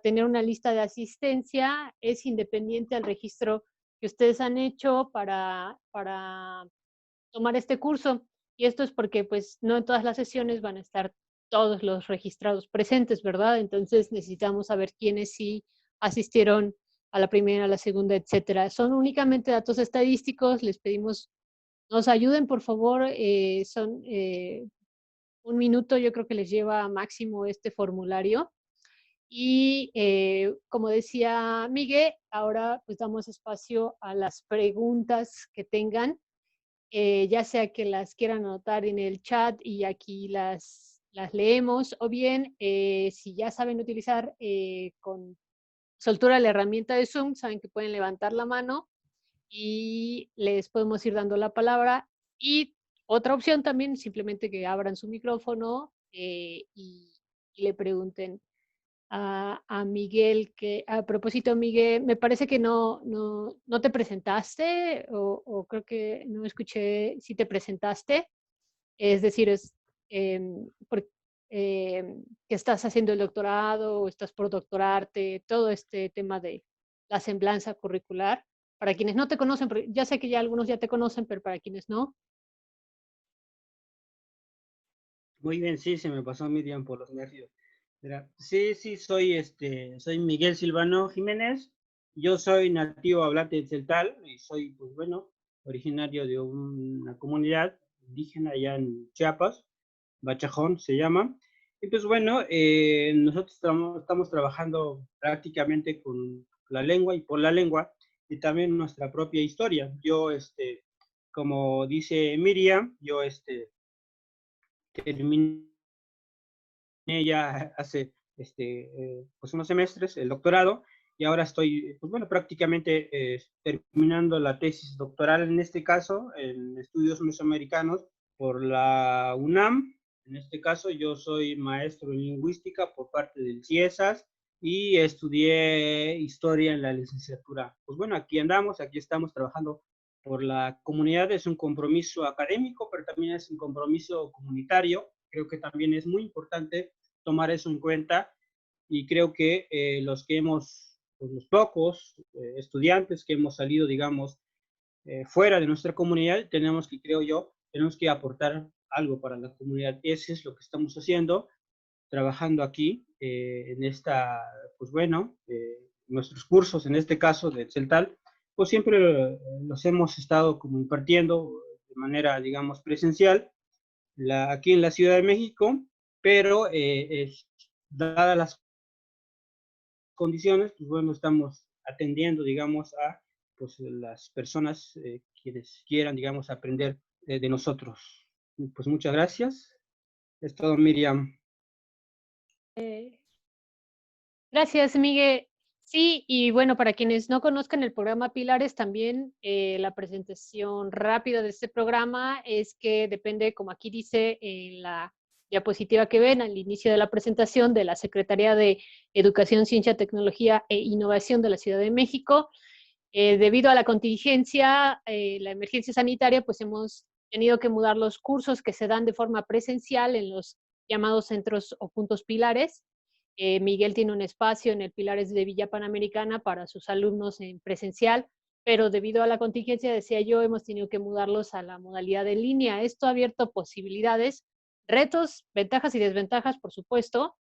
tener una lista de asistencia. Es independiente al registro que ustedes han hecho para tomar este curso. Y esto es porque pues no en todas las sesiones van a estar todos los registrados presentes, ¿verdad? Entonces necesitamos saber quiénes sí asistieron a la primera, a la segunda, etcétera. Son únicamente datos estadísticos. Les pedimos nos ayuden, por favor. Son un minuto, yo creo que les lleva máximo este formulario. Y como decía Miguel, ahora pues damos espacio a las preguntas que tengan. Ya sea que las quieran anotar en el chat y aquí las leemos, o bien si ya saben utilizar con soltura la herramienta de Zoom, saben que pueden levantar la mano y les podemos ir dando la palabra. Y otra opción también, simplemente que abran su micrófono y le pregunten a Miguel, que a propósito, Miguel, me parece que no te presentaste o creo que no escuché si te presentaste, es decir, por, que estás haciendo el doctorado o estás por doctorarte, todo este tema de la semblanza curricular. Para quienes no te conocen, ya sé que ya algunos ya te conocen, pero para quienes no.
Muy bien, sí, se me pasó Miriam por los nervios. Sí, sí, soy Miguel Silvano Jiménez. Yo soy nativo hablante de Celtal y soy, pues bueno, originario de una comunidad indígena allá en Chiapas, Bachajón se llama. Y pues bueno, nosotros estamos trabajando prácticamente con la lengua y por la lengua y también nuestra propia historia. Yo, como dice Miriam, yo, terminé ya hace pues unos semestres el doctorado y ahora estoy, pues bueno, prácticamente terminando la tesis doctoral en este caso, en estudios mesoamericanos por la UNAM. En este caso yo soy maestro en lingüística por parte del CIESAS y estudié historia en la licenciatura. Pues bueno, aquí andamos, aquí estamos trabajando por la comunidad. Es un compromiso académico, pero también es un compromiso comunitario. Creo que también es muy importante tomar eso en cuenta y creo que los que hemos, pues los pocos estudiantes que hemos salido, digamos, fuera de nuestra comunidad, tenemos que, creo yo, tenemos que aportar algo para la comunidad. Ese es lo que estamos haciendo, trabajando aquí en esta, pues bueno, nuestros cursos, en este caso de Celtal, pues siempre los hemos estado como impartiendo de manera, digamos, presencial, aquí en la Ciudad de México, pero dadas las condiciones, pues bueno, estamos atendiendo, digamos, a pues, las personas quienes quieran, digamos, aprender de nosotros. Pues muchas gracias. Es todo, Miriam.
Gracias, Miguel. Sí, y bueno, para quienes no conozcan el programa Pilares, también la presentación rápida de este programa es que depende, como aquí dice en la diapositiva que ven al inicio de la presentación, de la Secretaría de Educación, Ciencia, Tecnología e Innovación de la Ciudad de México. Debido a la contingencia, la emergencia sanitaria, pues hemos tenido que mudar los cursos que se dan de forma presencial en los llamados centros o puntos pilares. Miguel tiene un espacio en el Pilares de Villa Panamericana para sus alumnos en presencial, pero debido a la contingencia, decía yo, hemos tenido que mudarlos a la modalidad en línea. Esto ha abierto posibilidades, retos, ventajas y desventajas, por supuesto.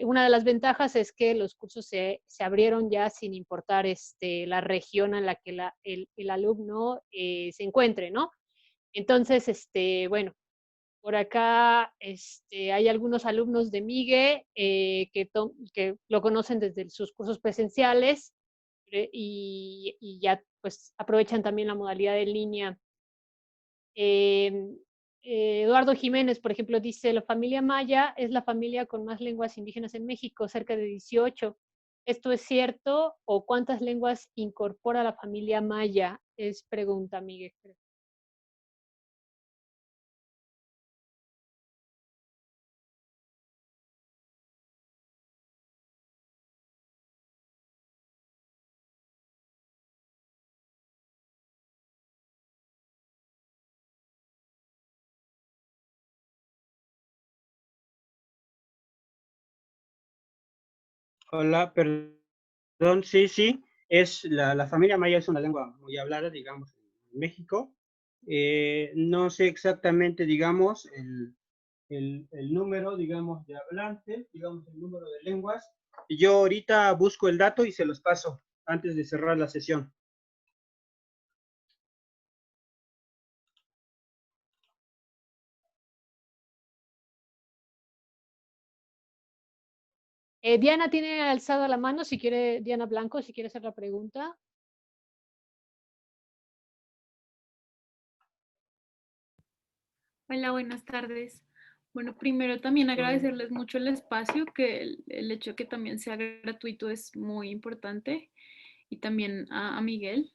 Una de las ventajas es que los cursos se abrieron ya sin importar la región en la que el alumno se encuentre, ¿no? Entonces, bueno, por acá hay algunos alumnos de Migue que lo conocen desde sus cursos presenciales y ya pues aprovechan también la modalidad en línea. Eduardo Jiménez, por ejemplo, dice, la familia maya es la familia con más lenguas indígenas en México, cerca de 18. ¿Esto es cierto? ¿O cuántas lenguas incorpora la familia maya? Es pregunta, Miguel.
Hola, perdón, sí, sí, la familia maya es una lengua muy hablada, digamos, en México. No sé exactamente, digamos, el número, digamos, de hablantes, digamos, el número de lenguas. Yo ahorita busco el dato y se los paso antes de cerrar la sesión.
Diana tiene alzada la mano, si quiere, Diana Blanco, si quiere hacer la pregunta.
Hola, buenas tardes. Bueno, primero también agradecerles mucho el espacio, que el hecho de que también sea gratuito es muy importante, y también a Miguel.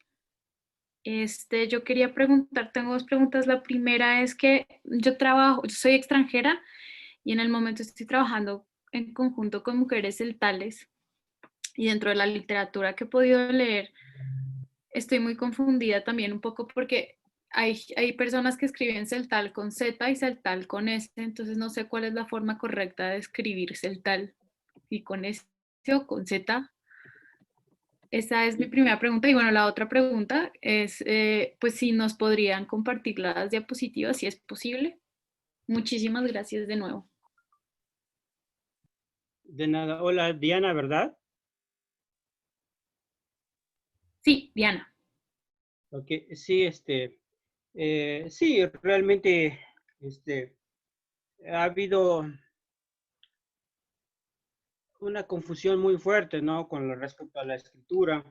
Yo quería preguntar, tengo dos preguntas. La primera es que yo soy extranjera y en el momento estoy trabajando en conjunto con mujeres celtales, y dentro de la literatura que he podido leer, estoy muy confundida también un poco porque hay personas que escriben celtal con Z y celtal con S, entonces no sé cuál es la forma correcta de escribir celtal, si con S o con Z. Esa es mi primera pregunta. Y bueno, la otra pregunta es, pues si nos podrían compartir las diapositivas, si es posible. Muchísimas gracias de nuevo.
De nada. Hola, Diana, ¿verdad?
Sí, Diana.
Ok, sí, sí, realmente, ha habido una confusión muy fuerte, ¿no? Con respecto a la escritura,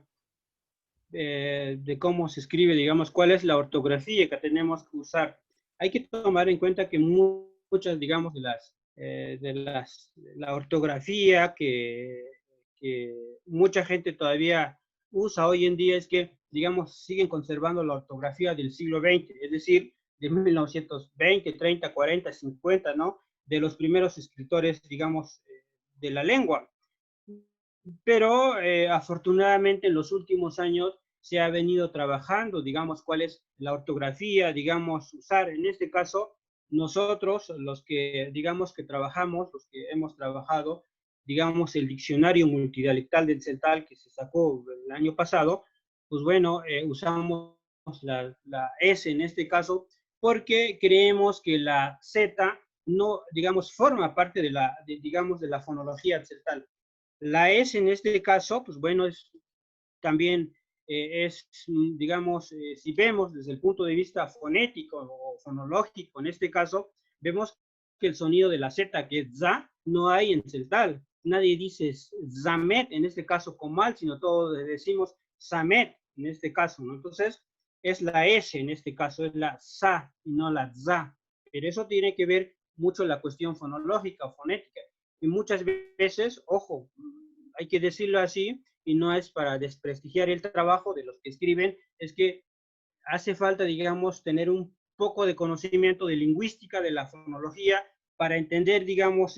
de cómo se escribe, digamos, cuál es la ortografía que tenemos que usar. Hay que tomar en cuenta que muchas, digamos, la ortografía que mucha gente todavía usa hoy en día es que, digamos, siguen conservando la ortografía del siglo XX, es decir, de 1920, 30, 40, 50, ¿no? De los primeros escritores, digamos, de la lengua. Pero afortunadamente en los últimos años se ha venido trabajando, digamos, cuál es la ortografía, digamos, usar. En este caso, nosotros, los que, digamos, que trabajamos, los que hemos trabajado, digamos, el diccionario multidialectal del celtal que se sacó el año pasado, pues bueno, usamos la S en este caso porque creemos que la Z no, digamos, forma parte digamos, de la fonología celtal. La S en este caso, pues bueno, es también, digamos, si vemos desde el punto de vista fonético o fonológico, en este caso, vemos que el sonido de la Z, que es za, no hay en celtal. Nadie dice zamet, en este caso comal, sino todos decimos samet, en este caso, ¿no? Entonces, es la S en este caso, es la sa y no la za. Pero eso tiene que ver mucho la cuestión fonológica o fonética. Y muchas veces, ojo, hay que decirlo así, y no es para desprestigiar el trabajo de los que escriben, es que hace falta, digamos, tener un poco de conocimiento de lingüística, de la fonología, para entender, digamos,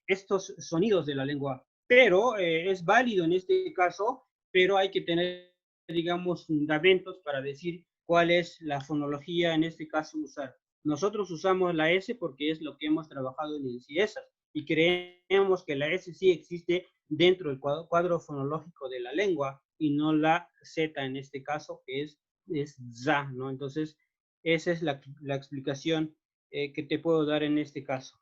estos sonidos de la lengua. Pero es válido en este caso, pero hay que tener, digamos, fundamentos para decir cuál es la fonología en este caso usar. Nosotros usamos la S porque es lo que hemos trabajado en el CIESAS, y creemos que la S sí existe dentro del cuadro fonológico de la lengua y no la Z en este caso, que es za, ¿no? Entonces, esa es la explicación que te puedo dar en este caso.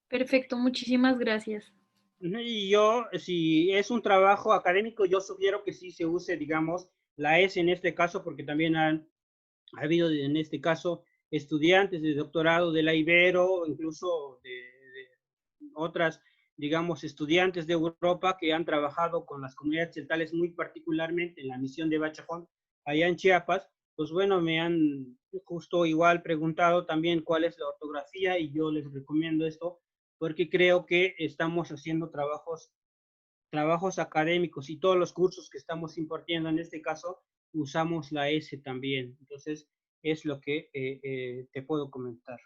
Perfecto, muchísimas gracias.
Y yo, si es un trabajo académico, yo sugiero que sí se use, digamos, la S en este caso, porque también ha habido en este caso estudiantes de doctorado de la Ibero, incluso de otras, digamos, estudiantes de Europa que han trabajado con las comunidades celtales, muy particularmente en la misión de Bachajón, allá en Chiapas. Pues bueno, me han justo igual preguntado también cuál es la ortografía y yo les recomiendo esto porque creo que estamos haciendo trabajos académicos y todos los cursos que estamos impartiendo en este caso usamos la S también. Entonces, es lo que te puedo comentar.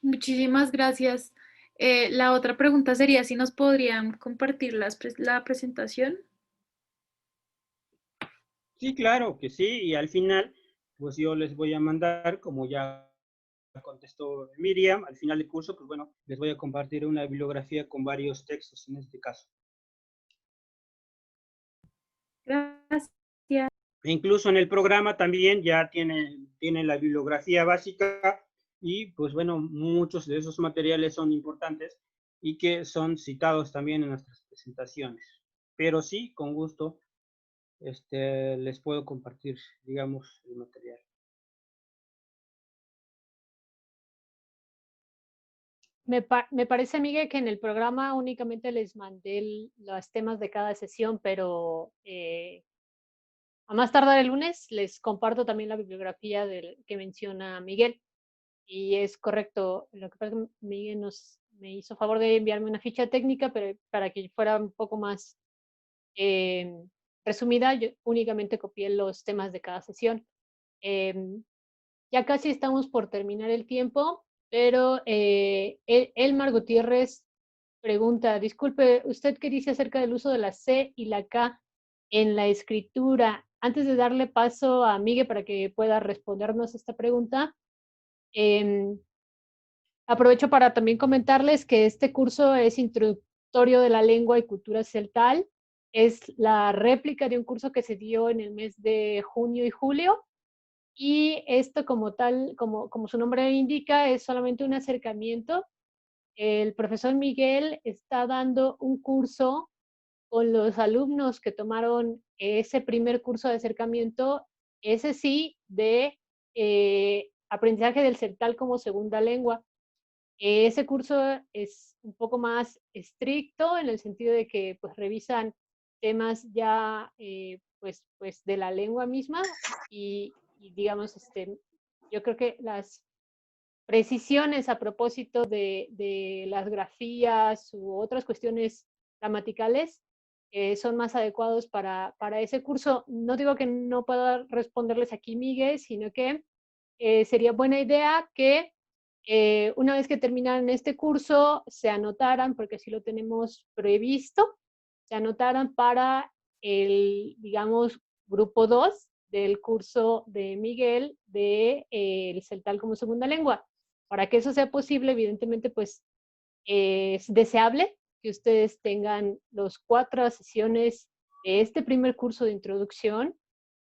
Muchísimas gracias. La otra pregunta sería si nos podrían compartir la presentación.
Sí, claro que sí, y al final, pues yo les voy a mandar, como ya contestó Miriam, al final del curso, pues bueno, les voy a compartir una bibliografía con varios textos en este caso.
Gracias.
E incluso en el programa también ya tiene la bibliografía básica y pues bueno, muchos de esos materiales son importantes y que son citados también en nuestras presentaciones. Pero sí, con gusto, les puedo compartir, digamos, el material.
Me parece, Miguel, que en el programa únicamente les mandé los temas de cada sesión, pero a más tardar el lunes les comparto también la bibliografía que menciona Miguel. Y es correcto, lo que pasa es que Miguel me hizo favor de enviarme una ficha técnica, pero para que fuera un poco más eh, resumida, yo únicamente copié los temas de cada sesión. Ya casi estamos por terminar el tiempo, pero Elmar Gutiérrez pregunta, disculpe, ¿usted qué dice acerca del uso de la C y la K en la escritura? Antes de darle paso a Miguel para que pueda respondernos esta pregunta, eh, aprovecho para también comentarles que este curso es introductorio de la lengua y cultura celtal. Es la réplica de un curso que se dio en el mes de junio y julio. Y esto como tal, como su nombre indica, es solamente un acercamiento. El profesor Miguel está dando un curso con los alumnos que tomaron ese primer curso de acercamiento, ese sí, de aprendizaje del celtal como segunda lengua. Ese curso es un poco más estricto en el sentido de que pues revisan temas ya pues de la lengua misma y digamos, yo creo que las precisiones a propósito de las grafías u otras cuestiones gramaticales son más adecuados para ese curso. No digo que no pueda responderles aquí, Miguel, sino que sería buena idea que una vez que terminaran este curso se anotaran, porque así lo tenemos previsto, se anotaran para el, digamos, grupo 2 del curso de Miguel de el celtal como segunda lengua. Para que eso sea posible, evidentemente, pues es deseable que ustedes tengan los 4 sesiones de este primer curso de introducción.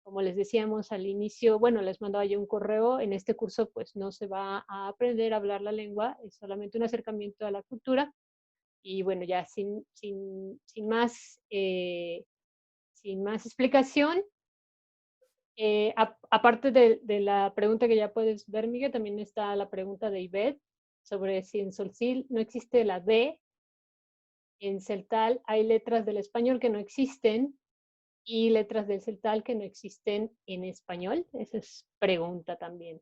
Como les decíamos al inicio, bueno, les mandaba yo un correo, en este curso pues no se va a aprender a hablar la lengua, es solamente un acercamiento a la cultura. Y bueno, ya sin más explicación, aparte de la pregunta que ya puedes ver, Miguel, también está la pregunta de Ivette sobre si en Solsil no existe la D, en celtal hay letras del español que no existen y letras del celtal que no existen en español. Esa es pregunta también.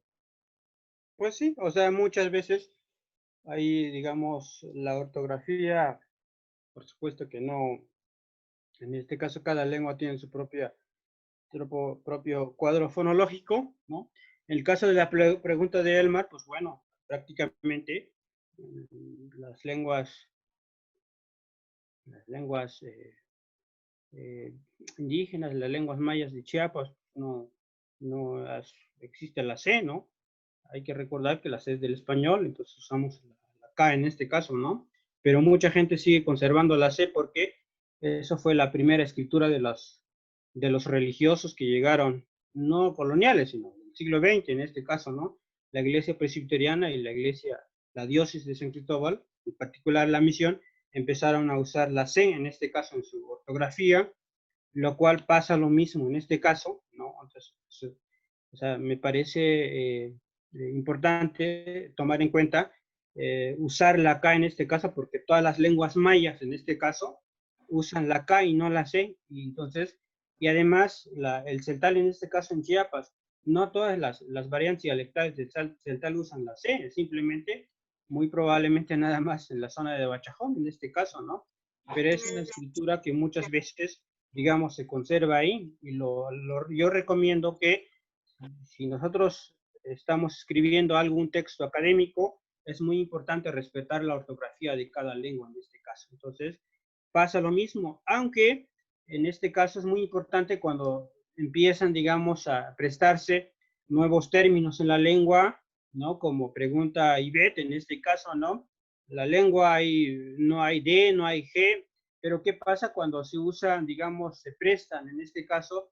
Pues sí, o sea, muchas veces ahí, digamos, la ortografía, por supuesto que no, en este caso cada lengua tiene su propio cuadro fonológico, ¿no? En el caso de la pregunta de Elmar, pues bueno, prácticamente las lenguas indígenas, las lenguas mayas de Chiapas, no existe la C, ¿no? Hay que recordar que la C es del español, entonces usamos la K en este caso, ¿no? Pero mucha gente sigue conservando la C porque eso fue la primera escritura de los religiosos que llegaron, no coloniales, sino del siglo XX en este caso, ¿no? La iglesia presbiteriana y la diócesis de San Cristóbal, en particular la misión, empezaron a usar la C, en este caso en su ortografía, lo cual pasa lo mismo en este caso, ¿no? Entonces, o sea, me parece importante tomar en cuenta usar la K en este caso, porque todas las lenguas mayas en este caso usan la K y no la C, y entonces, y además el celtal en este caso en Chiapas, no todas las variantes dialectales del celtal usan la C, simplemente, muy probablemente nada más en la zona de Bachajón en este caso, ¿no? Pero es una escritura que muchas veces, digamos, se conserva ahí, y yo recomiendo que si nosotros estamos escribiendo algún texto académico, es muy importante respetar la ortografía de cada lengua en este caso. Entonces, pasa lo mismo, aunque en este caso es muy importante cuando empiezan, digamos, a prestarse nuevos términos en la lengua, ¿no? Como pregunta Ivette, en este caso, ¿no? La lengua no hay D, no hay G, pero ¿qué pasa cuando se usan, digamos, se prestan, en este caso,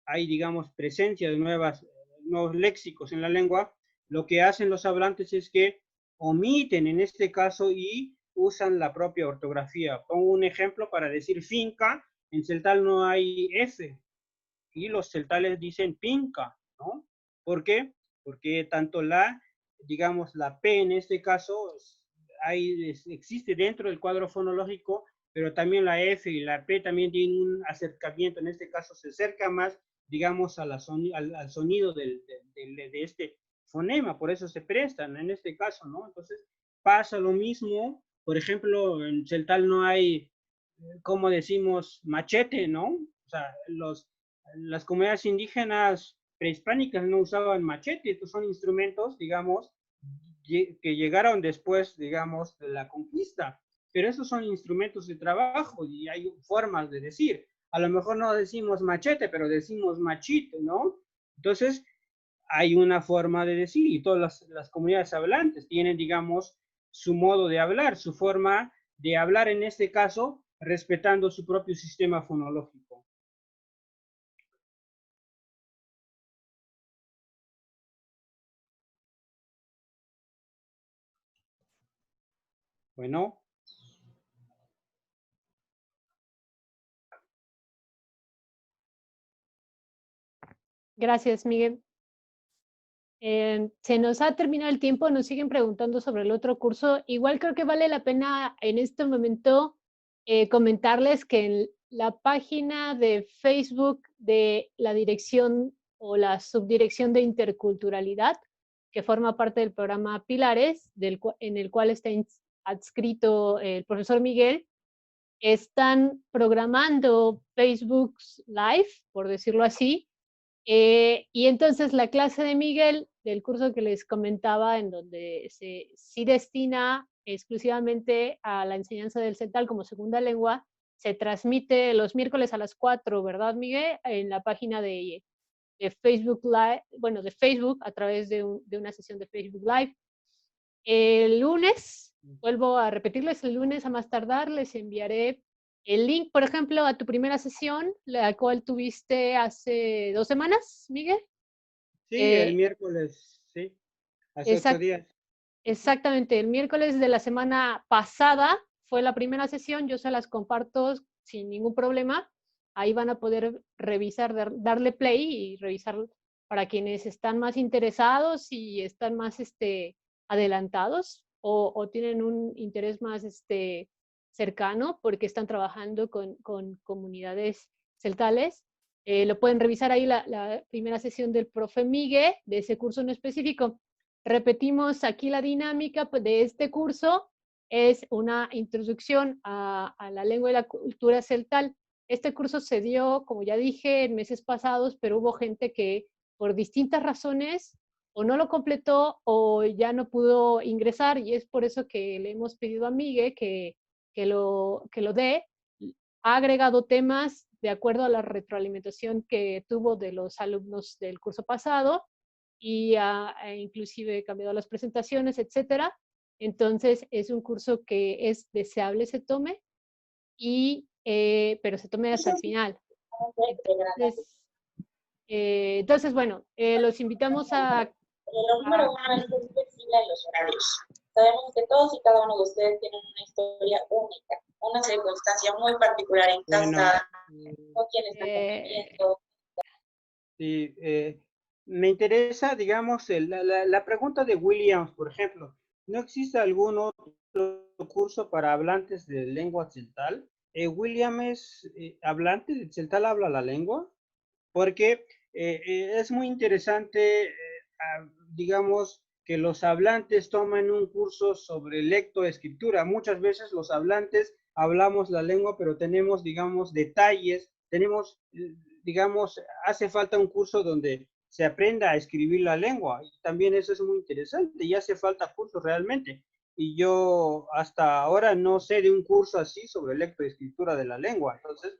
hay, digamos, presencia de nuevos léxicos en la lengua? Lo que hacen los hablantes es que omiten en este caso y usan la propia ortografía. Pongo un ejemplo para decir finca, en celtal no hay F, y los celtales dicen pinca, ¿no? ¿Por qué? Porque tanto digamos, la P en este caso, existe dentro del cuadro fonológico, pero también la F y la P también tienen un acercamiento, en este caso se acerca más, digamos, al sonido de este fonema, por eso se prestan en este caso, ¿no? Entonces pasa lo mismo, por ejemplo, en celtal no hay, como decimos, machete, ¿no? O sea, las comunidades indígenas prehispánicas no usaban machete, estos son instrumentos, digamos, que llegaron después, digamos, de la conquista, pero esos son instrumentos de trabajo y hay formas de decir. A lo mejor no decimos machete, pero decimos machito, ¿no? Entonces, hay una forma de decir y todas las comunidades hablantes tienen, digamos, su modo de hablar, su forma de hablar en este caso, respetando su propio sistema fonológico. Bueno.
Gracias, Miguel. Se nos ha terminado el tiempo, nos siguen preguntando sobre el otro curso. Igual creo que vale la pena en este momento comentarles que en la página de Facebook de la dirección o la subdirección de interculturalidad, que forma parte del programa Pilares, en el cual está adscrito el profesor Miguel, están programando Facebook Live, por decirlo así, y entonces la clase de Miguel, del curso que les comentaba, en donde sí destina exclusivamente a la enseñanza del celtal como segunda lengua, se transmite los miércoles a las 4, ¿verdad, Miguel? En la página de Facebook Live, bueno, de Facebook, a través de una sesión de Facebook Live. El lunes, vuelvo a repetirles, el lunes a más tardar les enviaré el link, por ejemplo, a tu primera sesión, la cual tuviste hace 2 semanas, Miguel.
Sí, el miércoles, sí, hace 8 días.
Exactamente, el miércoles de la semana pasada fue la primera sesión, yo se las comparto sin ningún problema. Ahí van a poder revisar, darle play y revisar para quienes están más interesados y están más adelantados o tienen un interés más cercano porque están trabajando con comunidades celtales. Lo pueden revisar ahí la primera sesión del profe Miguel de ese curso en específico. Repetimos aquí la dinámica de este curso, es una introducción a la lengua y la cultura celtal. Este curso se dio, como ya dije, en meses pasados, pero hubo gente que por distintas razones o no lo completó o ya no pudo ingresar, y es por eso que le hemos pedido a Miguel que lo dé. ha agregado temas de acuerdo a la retroalimentación que tuvo de los alumnos del curso pasado y ha inclusive cambiado las presentaciones, etcétera. Entonces, es un curso que es deseable se tome, pero se tome hasta el final. Entonces bueno, los invitamos a...
Lo número uno es ser flexible en los horarios. Sabemos que todos y cada uno de ustedes tienen una historia única, una circunstancia muy particular en casa, con quien está conviviendo.
Sí, me interesa, digamos, la pregunta de Williams, por ejemplo. ¿No existe algún otro curso para hablantes de lengua tzeltal? ¿William es hablante de tzeltal, habla la lengua? Porque es muy interesante, digamos, que los hablantes tomen un curso sobre lectoescritura. Muchas veces los hablantes hablamos la lengua, pero tenemos, digamos, detalles, tenemos, digamos, hace falta un curso donde se aprenda a escribir la lengua. Y también eso es muy interesante y hace falta cursos realmente. Y yo hasta ahora no sé de un curso así sobre lectoescritura de la lengua. Entonces,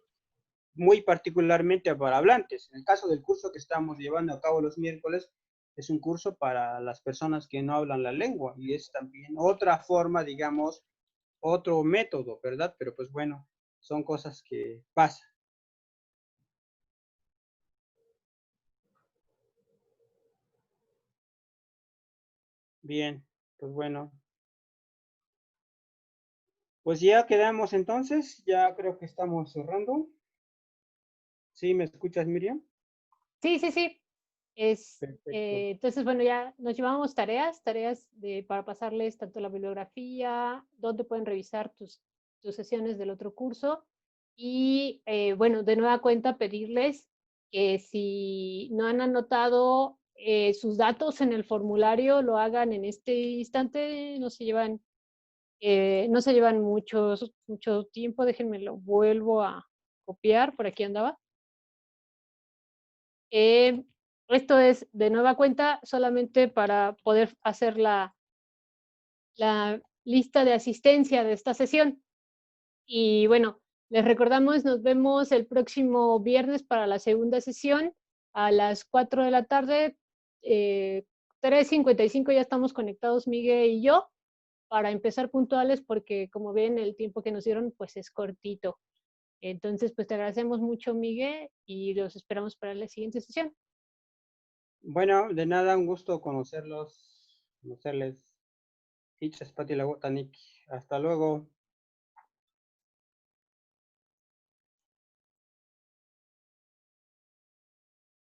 muy particularmente para hablantes. En el caso del curso que estamos llevando a cabo los miércoles, es un curso para las personas que no hablan la lengua y es también otra forma, digamos, otro método, ¿verdad? Pero pues bueno, son cosas que pasan. Bien, pues bueno. Pues ya quedamos entonces, ya creo que estamos cerrando. ¿Sí me escuchas, Miriam?
Sí, sí, sí.
Perfecto.
Entonces, bueno, ya nos llevamos tareas para pasarles tanto la bibliografía, donde pueden revisar tus sesiones del otro curso. Y bueno, de nueva cuenta pedirles que si no han anotado sus datos en el formulario, lo hagan en este instante, no se llevan mucho tiempo, déjenme lo vuelvo a copiar, por aquí andaba. Esto es de nueva cuenta solamente para poder hacer la lista de asistencia de esta sesión. Y bueno, les recordamos, nos vemos el próximo viernes para la segunda sesión a las 4 de la tarde. 3:55 ya estamos conectados Miguel y yo para empezar puntuales porque como ven el tiempo que nos dieron pues es cortito. Entonces pues te agradecemos mucho Miguel y los esperamos para la siguiente sesión.
Bueno, de nada, un gusto conocerles. Hasta luego.